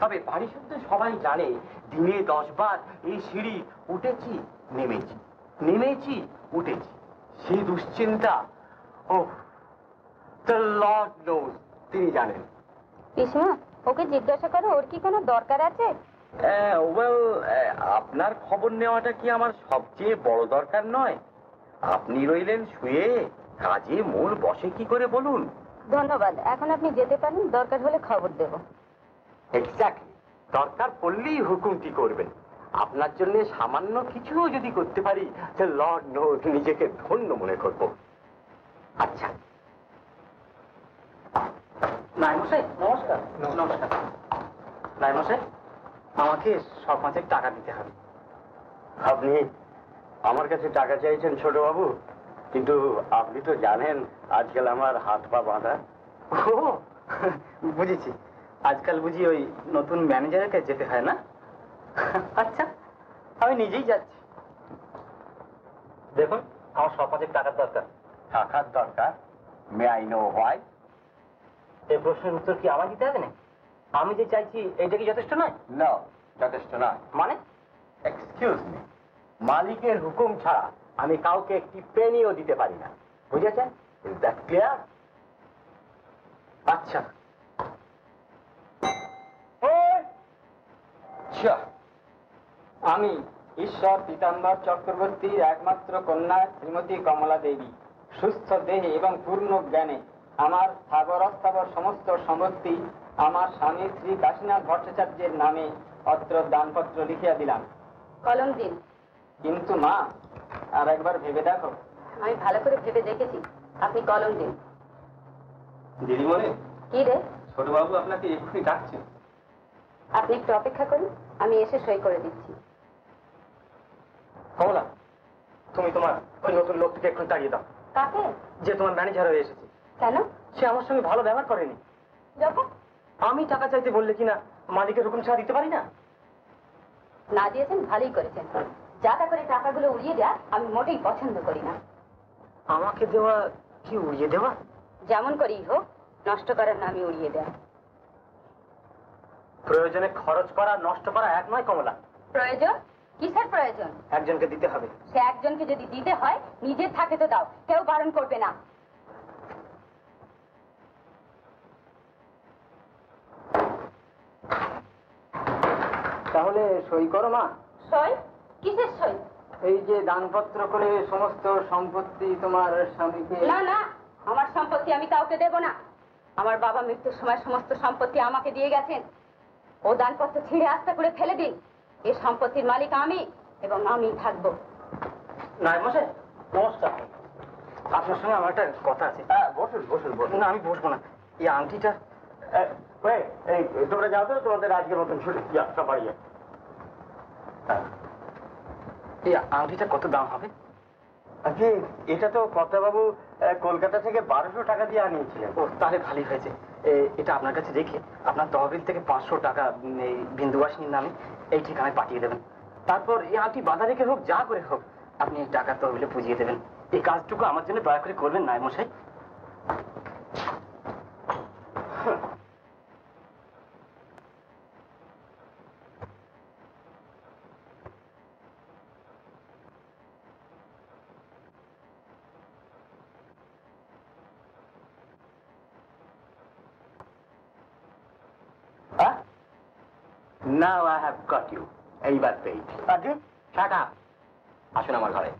তবে বাড়ি শুদ্ধ সবাই জানে দিনে 10 বার এই সিঁড়ি উঠেছি নেমেছি, নেমেছি উঠেছি। সেই দুশ্চিন্তা, ও দ্য লর্ড নোজ, তিনি জানেন। পিসিমা, ওকে জিজ্ঞাসা করো ওর কি কোনো দরকার আছে? আপনার খবর নেওয়াটা কি আমার সবচেয়ে বড় দরকার নয়? আপনি রইলেন শুয়ে, কাজে মূল বসে কি করে বলুন? ধন্যবাদ, এখন আপনি যেতে পারেন, দরকার হলে খবর দেব। এক্স্যাক্টলি, দরকার পড়লেই হুকুমটি করবেন। আপনার জন্য সামান্য কিছু যদি করতে পারি, লর্ড নোজ নিজেকে ধন্য মনে করব। আচ্ছা, নাইমশাই নমস্কার। নমস্কার নাইমশাই, আমাকে 5 টাকা দিতে হবে। আপনি আমার কাছে টাকা চাইছেন ছোট বাবু, কিন্তু আপনি তো জানেন আজকাল আমার হাত পা বাঁধা। ও বুঝেছি, আজকাল বুঝি ওই নতুন ম্যানেজারের কাছে যেতে হয় না? আচ্ছা, আমি নিজেই যাচ্ছি। দেখুন, আমার 5 টাকার দরকার। টাকার দরকার? May I know why? এই প্রশ্নের উত্তর কি আমার দিতে হবে না? আমি যে চাইছি এইটা কি যথেষ্ট নয়? না, যথেষ্ট নয়। মানে? এক্সকিউজ মি, মালিকের হুকুম ছাড়া আমি কাউকে একটি পেনিও দিতে পারি না, বুঝেছেন? Is that clear? আচ্ছা। আমি ঈশ্বর পীতাম্বর চক্রবর্তীর একমাত্র কন্যা শ্রীমতী কমলা দেবী, সুস্থ দেহে এবং পূর্ণ জ্ঞানে আমার স্থাবর অস্থাবর সমস্ত সম্পত্তি আমার স্বামী শ্রী কাশীনাথ ভট্টাচার্যের নামে অত্র দানপত্র লিখিয়া দিলাম। কলম দিন। কিন্তু মা, আর একবার ভেবে দেখো। আমি ভালো করে ভেবে দেখেছি, আপনি কলম দিন। দিদিমণি, কি রে? ছোটবাবু আপনাকে এক্ষুনি ডাকছেন। আপনি একটু অপেক্ষা করুন, আমি এসে সই করে দিচ্ছি। কমলা, তুমি তোমার ওই নতুন লোকটিকে একটু তাড়িয়ে দাও। কাকে? যে তোমার ম্যানেজার হয়ে এসেছে। কেন? সে আমার সঙ্গে ভালো ব্যবহার করেনি। যখন আমি টাকা চাইতে বললে কিনা মালিকের হুকুম ছাড়া দিতে পারি না। না দিয়েছেন ভালোই করেছেন। যাতা করে টাকাগুলো উড়িয়ে দেওয়া আমি মোটেই পছন্দ করি না। আমাকে দেওয়া কি উড়িয়ে দেওয়া? যেমন করেই হোক, নষ্ট করার নামে উড়িয়ে দেওয়া। প্রয়োজনে খরচ করা নষ্ট করা এক নয় কমলা। প্রয়োজন? কিসের প্রয়োজন? একজনকে দিতে হবে। সে একজনকে যদি দিতে হয় নিজের থাকে তো দাও, কেউ বারণ করবে না। তাহলে সই করো মা। সই? কিসের সই? এই যে দানপত্র করে সমস্ত সম্পত্তি তোমার স্বামীকে। না না, আমার সম্পত্তি আমি কাউকে দেব না। আমার বাবা মৃত্যুর সময় সমস্ত সম্পত্তি আমাকে দিয়ে গেছেন। ও দানপত্র ছিঁড়ে আস্তে করে ফেলে দিন। এই সম্পত্তির মালিক আমি এবং আমি থাকবো। নায়েব মশাই নমস্কার। আপনার সঙ্গে আমার একটা কথা আছে। বসুন বসুন বসুন। না আমি বসবো না। এই আংটিটা এই তোমরা যাও তো, তোমাদের আজকের মতন ছুটি, যাত্রা বাড়িয়ে। এই আংটিটা কত দাম হবে? আজকে এটা তো কর্তাবাবু কলকাতা থেকে 1200 টাকা দিয়ে আনিয়েছিলেন। ও তাহলে ভালোই হয়েছে। এটা আপনার কাছে রেখে আপনার তহবিল থেকে 500 টাকা এই বিন্দুবাসিনীর নামে এই ঠিকানায় পাঠিয়ে দেবেন। তারপর এই আংটি বাঁধা রেখে হোক, যা করে হোক, আপনি এই টাকা তহবিলে পুজিয়ে দেবেন। এই কাজটুকু আমার জন্য দয়া করে করবেন নায়েব মশাই। Now I have got you. এইবার পেয়েছি। আগে shut up. আসুন আমার ঘরে।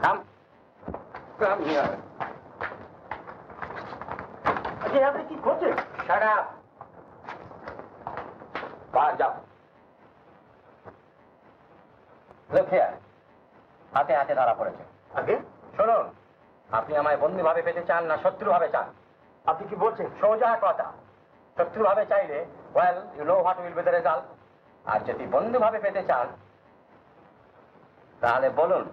Come. Come here. আগে আপনি কি করছেন? Shut up. বাড়ি যাও। Look here. হাতে হাতে ধরা পড়েছে। আগে শুনুন, আপনি আমায় বন্ধুভাবে পেতে চান না শত্রুভাবে চান? আপনি কি বলছেন? সোজা কথা। শত্রুভাবে চাইলে well you know what will be the result. আর যদি বন্ধুভাবে পেতে চান তাহলে বলুন,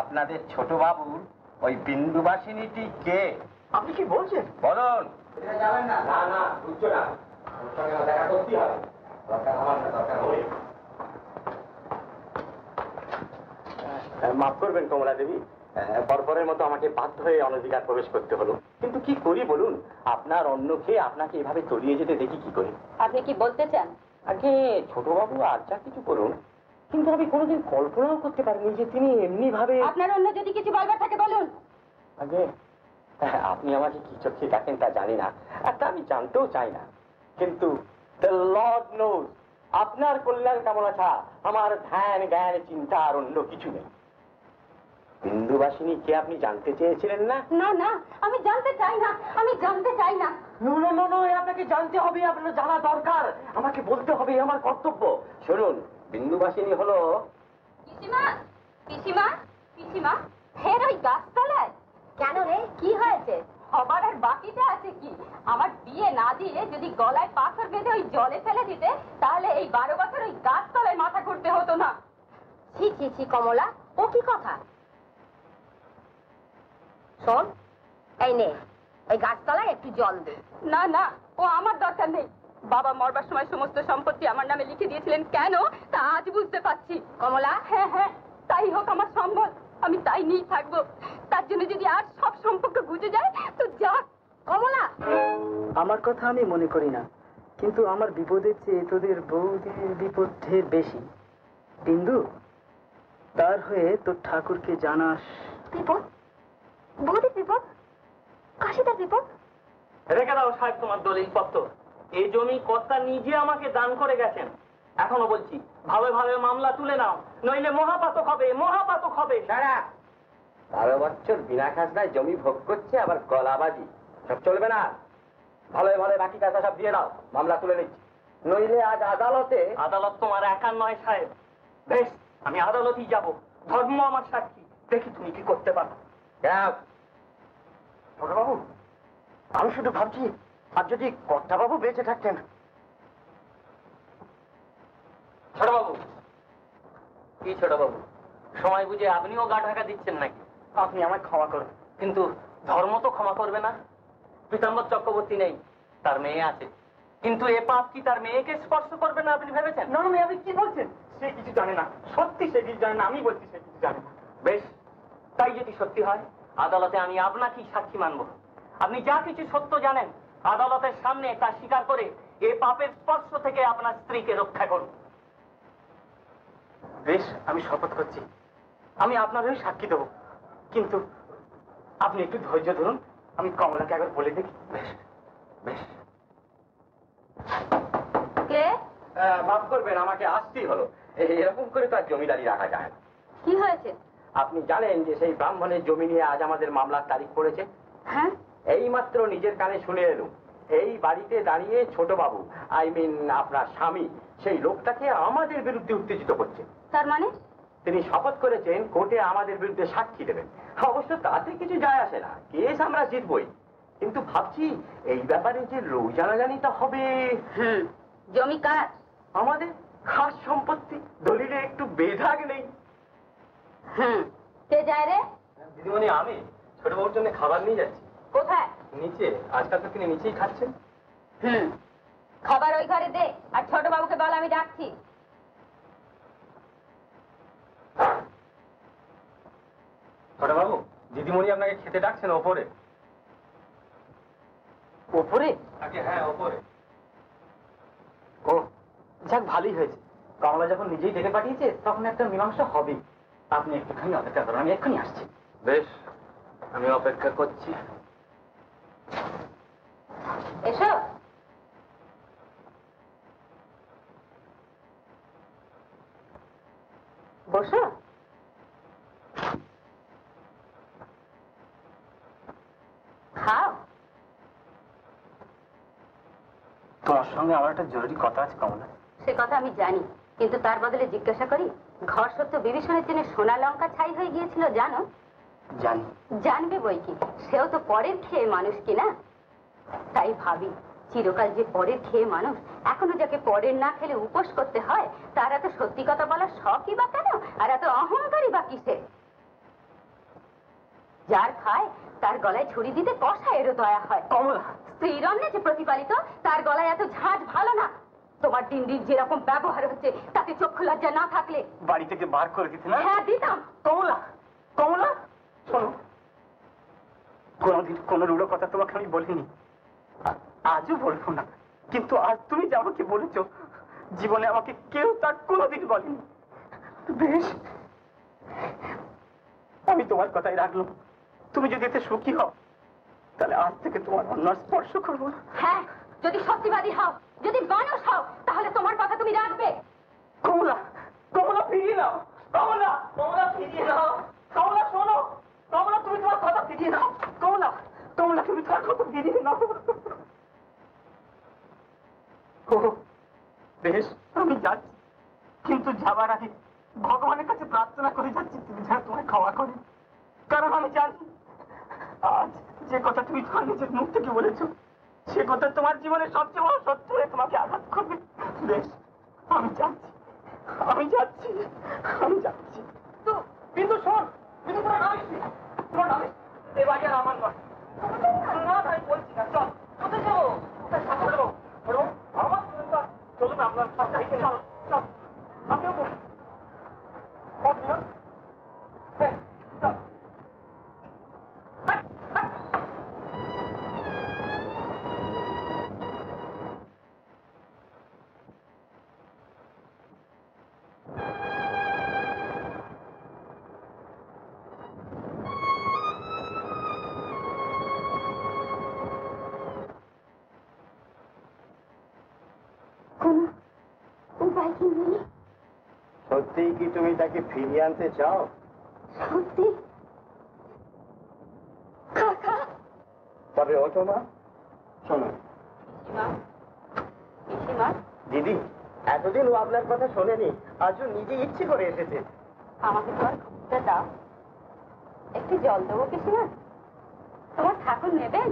আপনাদের ছোট বাবুর ওই বিন্দুবাসিনীটি কে? আপনি কি বলছেন? বলুন। যাবেন না? না না, বুঝছো না, ওর সঙ্গে দেখা করতেই হবে। দরকার আমার না, দরকার হলে। মাফ করবেন কমলা দেবী, বরবরের মতো আমাকে বাধ্য হয়ে অনধিকার প্রবেশ করতে হলো। কিন্তু কি করি বলুন, আপনার অন্য খেয়ে আপনাকে এভাবে তলিয়ে যেতে দেখি কি করে। আপনি কি বলতে চান? আগে ছোটবাবু আর যা কিছু করুন, কিন্তু আমি কোনোদিন কল্পনাও করতে পারিনি যে তিনি এমনি ভাবে। আপনার অন্য যদি কিছু বলবার থাকে বলুন। আগে আপনি আমাকে কি চোখে দেখেন তা জানি না, আর তা আমি জানতেও চাই না, কিন্তু দ্য লর্ড নোজ আপনার কল্যাণ কামনা ছাড়া আমার ধ্যান জ্ঞান চিন্তা আর অন্য কিছু নেই। বিন্দুবাসিনী কে আপনি জানতে চেয়েছিলেন না? না না, আমি জানতে চাই না, আমি জানতে চাই না। আপনাকে জানতে হবে, আপনার জানা দরকার, আমাকে বলতে হবে, আমার কর্তব্য। শুনুন, বিন্দুবাসিনী হলো। পিসিমা, পিসিমা, পিসিমা, ফের ওই গাছতলায়? কেন রে, কি হয়েছে? হবার আর বাকিটা আছে কি? আমার বিয়ে না দিয়ে যদি গলায় পাথর বেঁধে ওই জলে ফেলে দিতে, তাহলে এই 12 বছর ওই গাছতলায় মাথা করতে হতো না। ছি ছি ছি কমলা, ও কি কথা? শোন, এই নে, ওই গাছতলায় একটু জল দে। না না, ও আমার দরকার নেই। বাবা মরবার সময় সমস্ত সম্পত্তি আমার নামে লিখে দিয়েছিলেন, কেন তা আজ বুঝতে পারছি। কমলা, হ্যাঁ হ্যাঁ, তাই হোক আমার সম্বল, আমি তাই নিয়েই থাকবো। তার জন্য যদি আর সব সম্পর্ক বুঝে যায় তো যা। কমলা, আমার কথা আমি মনে করি না, কিন্তু আমার বিপদের চেয়ে তোদের বৌদির বিপদ ঢের বেশি। বিন্দু, তার হয়ে তোর ঠাকুরকে জানাস। বিপদ? বৌদির বিপদ? কাশিদার বিপদ? রেখে দাও সাহেব তোমার দলিল পত্র। এই জমি কর্তা নিজে আমাকে দান করে গেছেন। এখনো বলছি, ভাবে ভাবে মামলা তুলে নাও, নইলে মহাপাতক হবে, মহাপাতক হবে। সারা 12 বছর বিনা খাজনায় জমি ভোগ করছে, আবার গলাবাজি, সব চলবে না। ভালো ভালো বাকি টাকা সব দিয়ে দাও, মামলা তুলে নিচ্ছি। নইলে আজ আদালতে। আদালত তোমার একার নয় সাহেব। বেশ, আমি আদালতেই যাব, ধর্ম আমার সাক্ষী, দেখি তুমি কি করতে পারো। ছোটবাবু, আমি শুধু ভাবছি, আর যদি কর্তাবাবু বেঁচে থাকতেন। ছোটবাবু, কি ছোটবাবু, সময় বুঝে আপনিও গা ঢাকা দিচ্ছেন নাকি? আপনি আমায় ক্ষমা করুন, কিন্তু ধর্ম তো ক্ষমা করবে না। পীতাম্বর চক্রবর্তী নেই, তার মেয়ে আছে, কিন্তু এ পাপ কি তার মেয়েকে স্পর্শ করবে না আপনি ভেবেছেন? না না, আপনি কি বলছেন? সে কিছু জানে না, সত্যি সে কিছু জানে না, আমি বলছি সে কিছু জানে না। বেশ, তাই যদি সত্যি হয়, আদালতে আমি আপনাকেই সাক্ষী মানব। আপনি যা কিছু সত্য জানেন আদালতের সামনে তা স্বীকার করে এ পাপের স্পর্শ থেকে আপনার স্ত্রীকে রক্ষা করুন। বেশ, আমি শপথ করছি, আমি আপনারই সাক্ষী দেব, কিন্তু আপনি একটু ধৈর্য ধরুন, আমি কমলাকে একবার বলে দেখি। বেশ বেশ। কে? মাফ করবেন, আমাকে আসতেই হলো, এরকম করে তো আর জমিদারি রাখা যায় না। কি হয়েছে? আপনি জানেন যে সেই ব্রাহ্মণের জমি নিয়ে আজ আমাদের মামলার তারিখ পড়েছে? হ্যাঁ, এইমাত্র নিজের কানে শুনে এলুম এই বাড়িতে দাঁড়িয়ে ছোট বাবু আপনার স্বামী সেই লোকটাকে আমাদের বিরুদ্ধে উত্তেজিত করছে। তার মানে তিনি শপথ করেছেন কোর্টে আমাদের বিরুদ্ধে সাক্ষী দেবেন। অবশ্য তাতে কিছু যায় আসে না, কেস আমরা জিতবই, কিন্তু ভাবছি এই ব্যাপারে যে লোক জানাজানিটা হবে। জমি কার? আমাদের খাস সম্পত্তি, দলিলে একটু বেধাগ নেই। কে যায় রে? দিদিমণি, আমি ছোট বাবুর জন্য খাবার নিয়ে যাচ্ছি। কোথায়? নিচে, আজকাল তো তিনি নিচেই খাচ্ছেন। খাবার ওই ঘরে দে, আর ছোট বাবুকে বল আমি ডাকছি। ছোট বাবু, দিদিমণি আপনাকে খেতে ডাকছেন ওপরে। ওপরে? আগে হ্যাঁ, ওপরে। ও যাক, ভালোই হয়েছে। কমলা যখন নিজেই ডেকে পাঠিয়েছে তখন একটা মীমাংসা হবে। আপনি একটুখানি অপেক্ষা করুন, আমি এক্ষুনি আসছি। বেশ, আমি অপেক্ষা করছি। এসো। বসো। খাও। তোমার সঙ্গে আমার একটা জরুরি কথা আছে কমলা। সে কথা আমি জানি, কিন্তু তার বদলে জিজ্ঞাসা করি, ঘর সত্য বিভীষণের জন্য সোনা লঙ্কা ছাই হয়ে গিয়েছিল জানো? জানি। জানবে বই কি, সেও তো পরের খেয়ে মানুষ কিনা। তাই ভাবি, চিরকাল যে পরের খেয়ে মানুষ, এখনো যাকে পরের না খেলে উপোস করতে হয়, তার এত সত্যি কথা বলার শখই বা কেন, আর এত অহংকারী বা কিসে? যার খায় তার গলায় ছুরি দিতে কষায়েরও দয়া হয়। কমলা, স্ত্রীর অন্যে যে প্রতিপালিত, তার গলায় এত ঝাঁঝ ভালো না। তোমার দিন দিন যেরকম ব্যবহার হচ্ছে, তাতে চক্ষু লজ্জা না থাকলে বাড়ি থেকে বার করে দিতে না? হ্যাঁ, দিতাম। কমলা, কমলা, শোনো, কোনদিন কোন রূঢ় কথা তোমাকে আমি বলিনি, আজও বলবো না, কিন্তু আজ তুমি যে আমাকে বলেছ, জীবনে আমাকে কেউ তা কোনোদিন বলেনি। বেশ, আমি তোমার কথাই রাখলাম। তুমি যদি এতে সুখী হও, তাহলে আজ থেকে তোমার অন্য স্পর্শ করবো না। হ্যাঁ, যদি সত্যিবাদী হও, যদি মানুষ হও, তাহলে তোমার কথা তুমি রাখবে। কমলা, কমলা ফিরিয়ে নাও। কমলা, কমলা ফিরিয়ে নাও। কমলা শোনো, কমলা তুমি তোমার কথা ফিরিয়ে নাও। কমলা, কমলা তুমি তোমার কথা ফিরিয়ে নাও। ও বেশ, আমি যাচ্ছি, কিন্তু যাবার আগে ভগবানের কাছে প্রার্থনা করে যাচ্ছি তুমি যেন তোমায় ক্ষমা করে। কারণ আমি জানি আজ যে কথা তুমি তোমার নিজের মুখ থেকে বলেছো, সে কথা তোমার জীবনের সবচেয়ে বড় সত্য হয়ে তোমাকে আঘাত করবে। বেশ, আমি যাচ্ছি, আমি যাচ্ছি, আমি যাচ্ছি। তো কিন্তু শোন, কিন্তু তোমার নাম তোমার নামে এ বাড়ি আর আমার নয়। না, আমি বলছি না। চল, কোথায় যাবো? কোথায় যাবো? আমার চলুন, আপনার সাথে চল, চল, আমিও বলছি। সত্যিই কি তুমি তাকে ফিরিয়ে আনতে চাও? সত্যি? কাকা, তবে ওঠো মা, শোনো। দিদি, এতদিন ও আপনার কথা শোনেনি, আজও নিজে ইচ্ছে করে এসেছে। আমাকে তোমার খবরটা দাও, একটু জল দেবো পিসিমা। তোমার ঠাকুর নেবেন?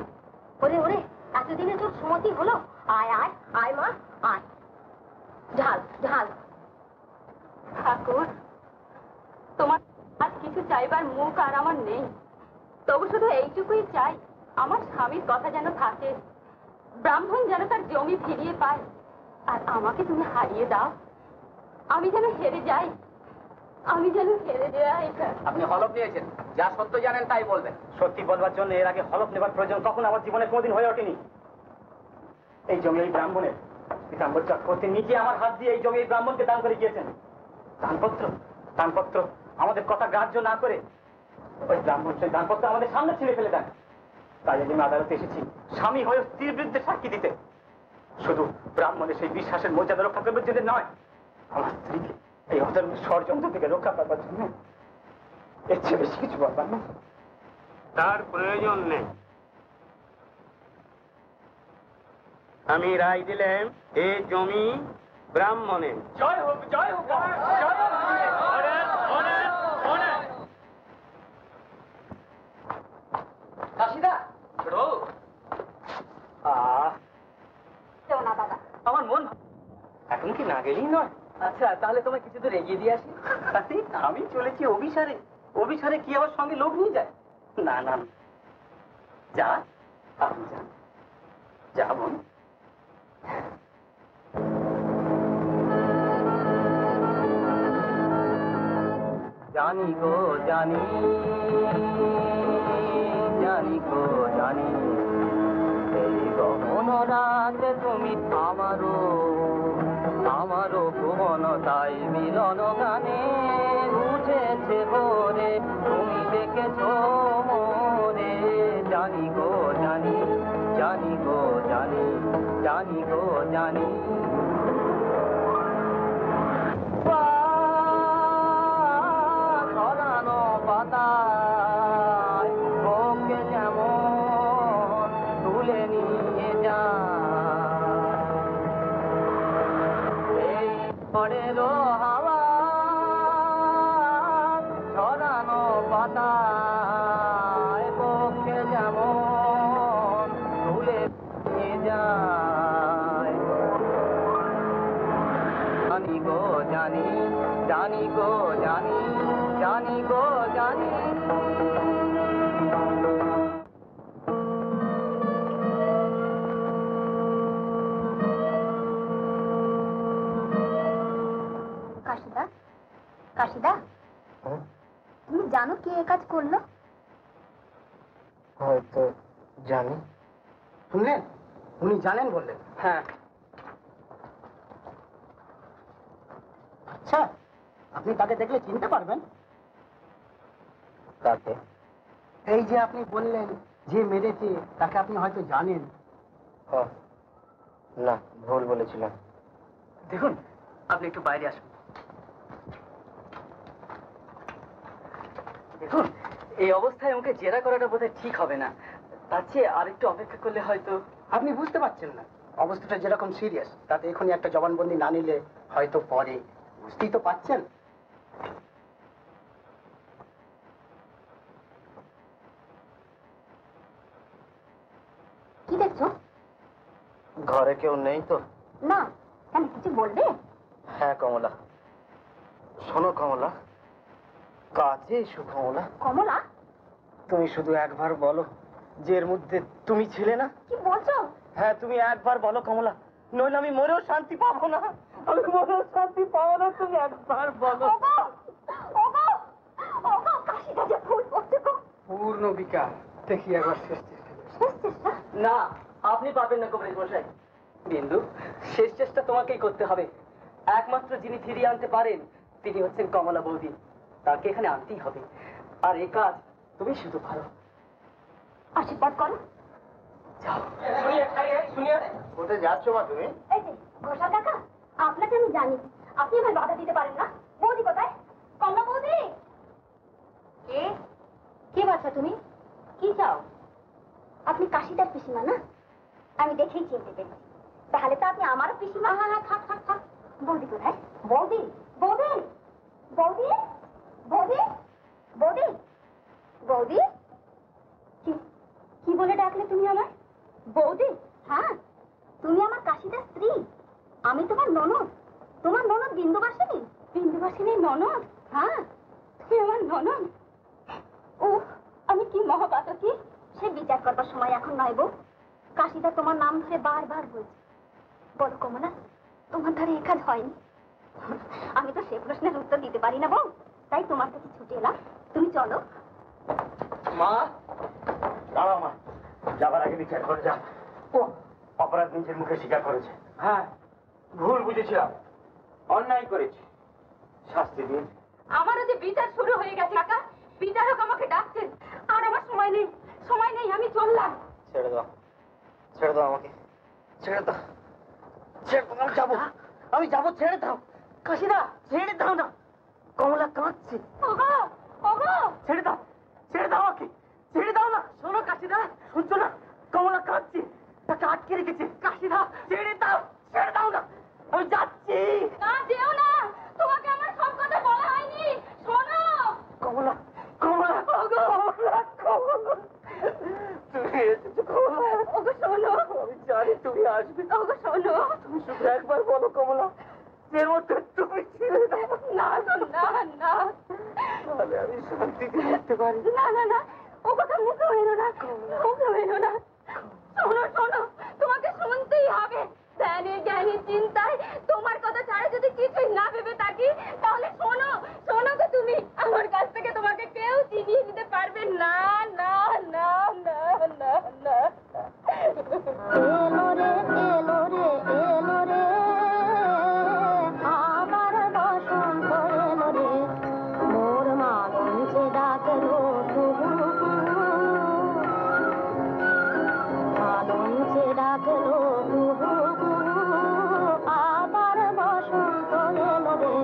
ওরে ওরে, এতদিনে তোর সুমতি হলো। আয় আয় আয় মা, আয়। ঢাল ঢাল। ঠাকুর, তোমার আজ কিছু চাইবার মুখ আর আমার নেই, তবু শুধু এইটুকুই চাই, আমার স্বামীর কথা যেন থাকে, ব্রাহ্মণ যেন তার জমি ফিরিয়ে পায়, আর আমাকে তুমি হারিয়ে দাও। আমি যেন হেরে যাই, আমি যেন হেরে যাই। আপনি হলফ নিয়েছেন, যা সত্য জানেন তাই বলবেন। সত্যি বলবার জন্য এর আগে হলফ নেবার প্রয়োজন কখন আমার জীবনে কোনোদিন হয়ে ওঠেনি। এই জমি এই ব্রাহ্মণের, পীতাম্বর চক্রবর্তী নিজে আমার হাত দিয়ে এই জমি এই ব্রাহ্মণকে দান করে গিয়েছেন। দানপত্র আমাদের কথা গ্রাহ্য না করে ওই ব্রাহ্মণ সেই দানপত্র আমাদের সামনে ছিঁড়ে ফেলে দেন। তাই আমি আদালতে এসেছি স্বামী হয়ে স্ত্রীর বিরুদ্ধে সাক্ষী দিতে, শুধু ব্রাহ্মণের সেই বিশ্বাসের মর্যাদা রক্ষা করবার জন্য নয়, আমার স্ত্রীকে এই অধর্মের ষড়যন্ত্র থেকে রক্ষা করবার জন্য। এর চেয়ে বেশি কিছু বলবার না। তার প্রয়োজন নেই। আমি রায় দিলাম এই জমি ব্রাহ্মণের। জয় হোক, জয় হোক, জয় হোক। কাশিদা না দাদা, আমার মন এখন কি না গেলেই নয়? আচ্ছা, তাহলে তোমায় কিছু দূর এগিয়ে দিয়ে আসি। আমি চলেছি অভিসারে। অভিসারে কি আবার সঙ্গে লোক নিয়ে যায়? না না, যা আপনি যান, যাবন। জানি গো জানি, জানি গো জানি, এই গহন রাতে তুমি আমারও ভুবন, তাই মিলন গানে বুঝেছে ভোরে, তুমি দেখেছ মোরে। জানি গো জানি, জানি গো জানি, জানি গো জানি। ছড়ানো পাতায় ওকে যেমন তুলে নিয়ে যায়, পরের হাওয়া ছড়ানো পাতায় ওকে যেমন তুলে নিয়ে যায়। জানি গো জানি, জানি গো জানি, জানি গো জানি। কাশিদা, কাশিদা, তুমি জানো কে এ কাজ করলো? হয়তো জানি। শুনলেন? উনি জানেন বললেন। হ্যাঁ, আচ্ছা, আপনি তাকে দেখলে চিনতে পারবেন? তাকে? এই যে আপনি বললেন যে মেরেছে, তাকে আপনি হয়তো জানেন। না, ভুল বলেছিলাম। দেখুন, আপনি একটু বাইরে আসুন। দেখুন, এই অবস্থায় আমাকে জেরা করাটা বোধহয় ঠিক হবে না। তার চেয়ে আর একটু অপেক্ষা করলে হয়তো। আপনি বুঝতে পারছেন না অবস্থাটা যেরকম সিরিয়াস, তাতে এখনই একটা জবানবন্দি না নিলে হয়তো পরে। বুঝতেই তো পারছেন। কি দেখছো? ঘরে কেউ নেই তো? না, কেন কিছু বলবে? হ্যাঁ কমলা, শোনো কমলা, কাজে এসো কমলা। কমলা? তুমি শুধু একবার বলো যে এর মধ্যে তুমি ছিলে না। কি বলছো? হ্যাঁ, তুমি একবার বলো কমলা, নইলে আমি মরেও শান্তি পাবো না। আমি মরেও শান্তি পাবো না, তুমি একবার বলো। ওগো, ওগো, ওগো, কাশিদা যে ভুল করছে গো। পূর্ণ বিকাশ। দেখি একবার শেষ চেষ্টা। শেষ চেষ্টা? না, আপনি পারবেন না কবির মশাই। বিন্দু, শেষ চেষ্টা তোমাকেই করতে হবে। একমাত্র যিনি ফিরিয়ে আনতে পারেন তিনি হচ্ছেন কমলা বৌদি। তাকে এখানে আনতেই হবে। আর এই কাজ তুমি শুধু পারো। আশীর্বাদ করো। যাও। কোথায় যাচ্ছ মা তুমি? এই যে ঘোষাল কাকা, আপনাকে আমি জানি, আপনি আমায় বাধা দিতে পারেন না। বৌদি কোথায়? কমলা বৌদি। কে? কে বাচ্চা তুমি? কি চাও? আপনি কাশিদার পিসিমা না? আমি দেখেই চিনতে পেরেছি। তাহলে তো আপনি আমারও পিসিমা। হ্যাঁ হ্যাঁ, থাক থাক থাক। বৌদি কোথায়? বৌদি, বৌদি, বৌদি, বৌদি, বৌদি, বৌদি। কি বলে ডাকলে তুমি আমায়? বৌদি? হ্যাঁ, তুমি আমার কাশিদার স্ত্রী। আমি তোমার ননদ। তোমার ননদ বিন্দুবাসিনী। বিন্দুবাসিনীর ননদ? হ্যাঁ, তুমি আমার ননদ। ও, আমি কি মহাপাতকী সে বিচার করবার সময় এখন নয় বউ। কাশিদা তোমার নাম ধরে বারবার বলছে। বলো কমলা, তোমার ধারে এ কাজ হয়নি? আমি তো সে প্রশ্নের উত্তর দিতে পারি না বউ, তাই তোমার কাছে ছুটে এলাম। তুমি চলো। মা, দাঁড়াও মা, যাবার আগে বিচার করে যা। ও অপরাধ নিজের মুখে স্বীকার করেছে। হ্যাঁ, ভুল বুঝেছিলাম, অন্যায় করেছি, শাস্তি দিন। আমারও যে বিচার শুরু হয়ে গেছে কাকা। বিচারক আমাকে ডাকছেন, আর আমার সময় নেই, সময় নেই, আমি চললাম। ছেড়ে দাও, ছেড়ে দাও আমাকে, ছেড়ে দাও, ছেড়ে দাও, আমি যাবো, আমি যাবো, ছেড়ে দাও। কাশিদা, ছেড়ে দাও না। কমলা কাঁদছে। ওগো, ওগো ছেড়ে দাও আমাকে, ছেড়ে দাও না। শোনো কাশিদা, শুনছো না? কমলা কাঁদছে, তাকে আটকে রেখেছে। কাশিদা ছেড়ে দাও না, আমি যাচ্ছি। না যেও না, তোমাকে আমার সব কথা বলা হয়নি, শোনো। কমলা ওগো, কমলা তুমি এসেছো। কমলা ওগো শোনো, আমি জানি তুমি আসবে। ওগো শোনো। তুমি শুধু একবার বলো কমলা, এর মধ্যে তুমি ছিলে না। না তাহলে আমি শান্তিতে থাকতে পারি। না ও কথা মুখে এলো না, শোনো, তোমাকে শুনতেই হবে। জ্ঞানী চিন্তায় তোমার কথা ছাড়া যদি কিছুই না ভেবে থাকি, তাহলে শোনো গো তুমি, আমার কাছ থেকে তোমাকে কেউ চিনিয়ে নিতে পারবে না। আবার বসন্ত এলো রে, মোর মালঞ্চে ডাকলো আবার বসন্ত এলো রে।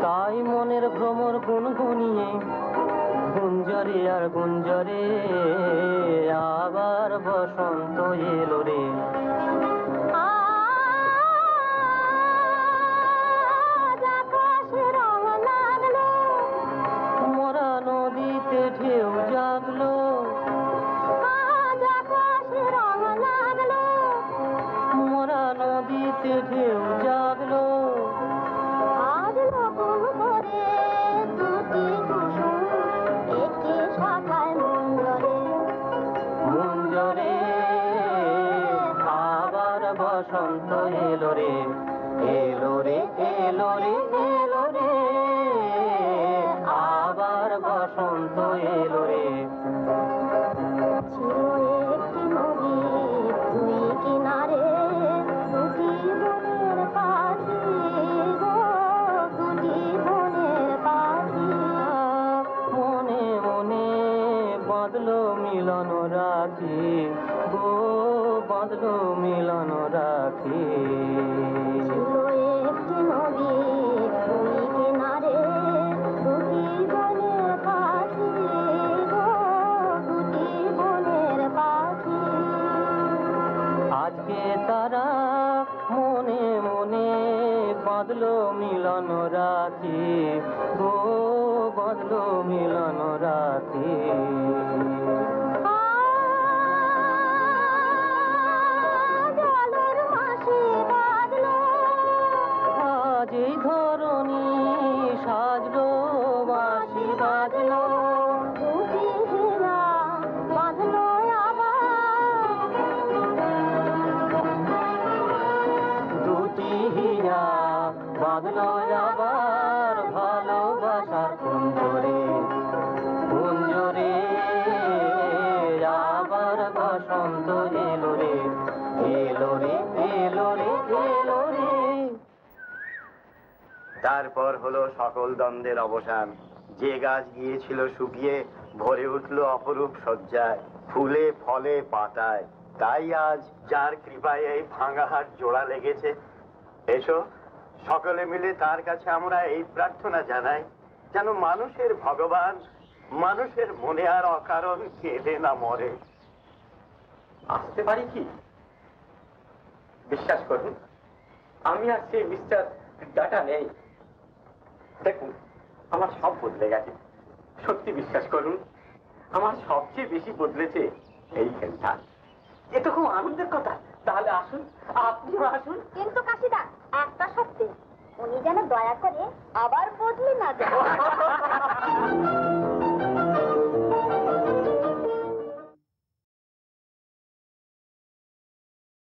তাই মনের ভ্রমর গুনগুনিয়ে গুঞ্জরে আর গুঞ্জরে আবার বসন্ত এলো রে। আজ আকাশে রং লাগলো, মোরা নদীতে ঢেউ জাগলো, আজ আকাশে রং লাগলো, মোরা নদীতে ঢেউ জাগলো। আজ নতুন করে দুটি কুসুম একটি শাখায় মুঞ্জরে আবার বসন্ত এলো রে, আবার বসন্ত এলো রে। ছিল একটি নদী দুই কিনারে, দুটি বনের পাখি গো, দুটি বনের পাখি। মনে মনে বাঁধলো মিলন রাখি গো, বাঁধলো মিলন রাখি। ছিল একটি নদী দুই কিনারে, দুটি বনের পাখি গো, দুটি বনের পাখি। আজকে তারা মনে মনে বাঁধলো মিলন রাখি গো, বাঁধলো মিলন রাখি। জলের মাসে বাঁধলো, আজ এই ধরনী সাজলো, বাঁশি বাজলো, দুটি হীরা বাঁধলো আবার, দুটি হীরা বাঁধলো আবার ভালোবাসার কুঞ্জরে, আবার বসন্ত এলো রে। তারপর হলো সকল দ্বন্দ্বের অবসান। যে গাছ গিয়েছিল শুকিয়ে ভরে উঠলো অপরূপ সজ্জায়, ফুলে ফলে পাতায়। তাই আজ যার কৃপায় এই ভাঙা হাট জোড়া লেগেছে, এসো সকলে মিলে তার কাছে আমরা এই প্রার্থনা জানাই, যেন মানুষের ভগবান মানুষের মনে আর অকারণ কেঁদে না মরে। আসতে পারি কি? বিশ্বাস করুন, আমি আর সেই মিস্টার ডাটা নেই। দেখুন, আমার সব বদলে গেছে। সত্যি বিশ্বাস করুন, আমার সবচেয়ে বেশি বদলেছে এই খেলটা। এ তো খুব আনন্দের কথা। তাহলে আসুন, আপনিও আসুন। কিন্তু কাশিদা একটা সত্যি, উনি যেন দয়া করে আবার বদলে না যায়।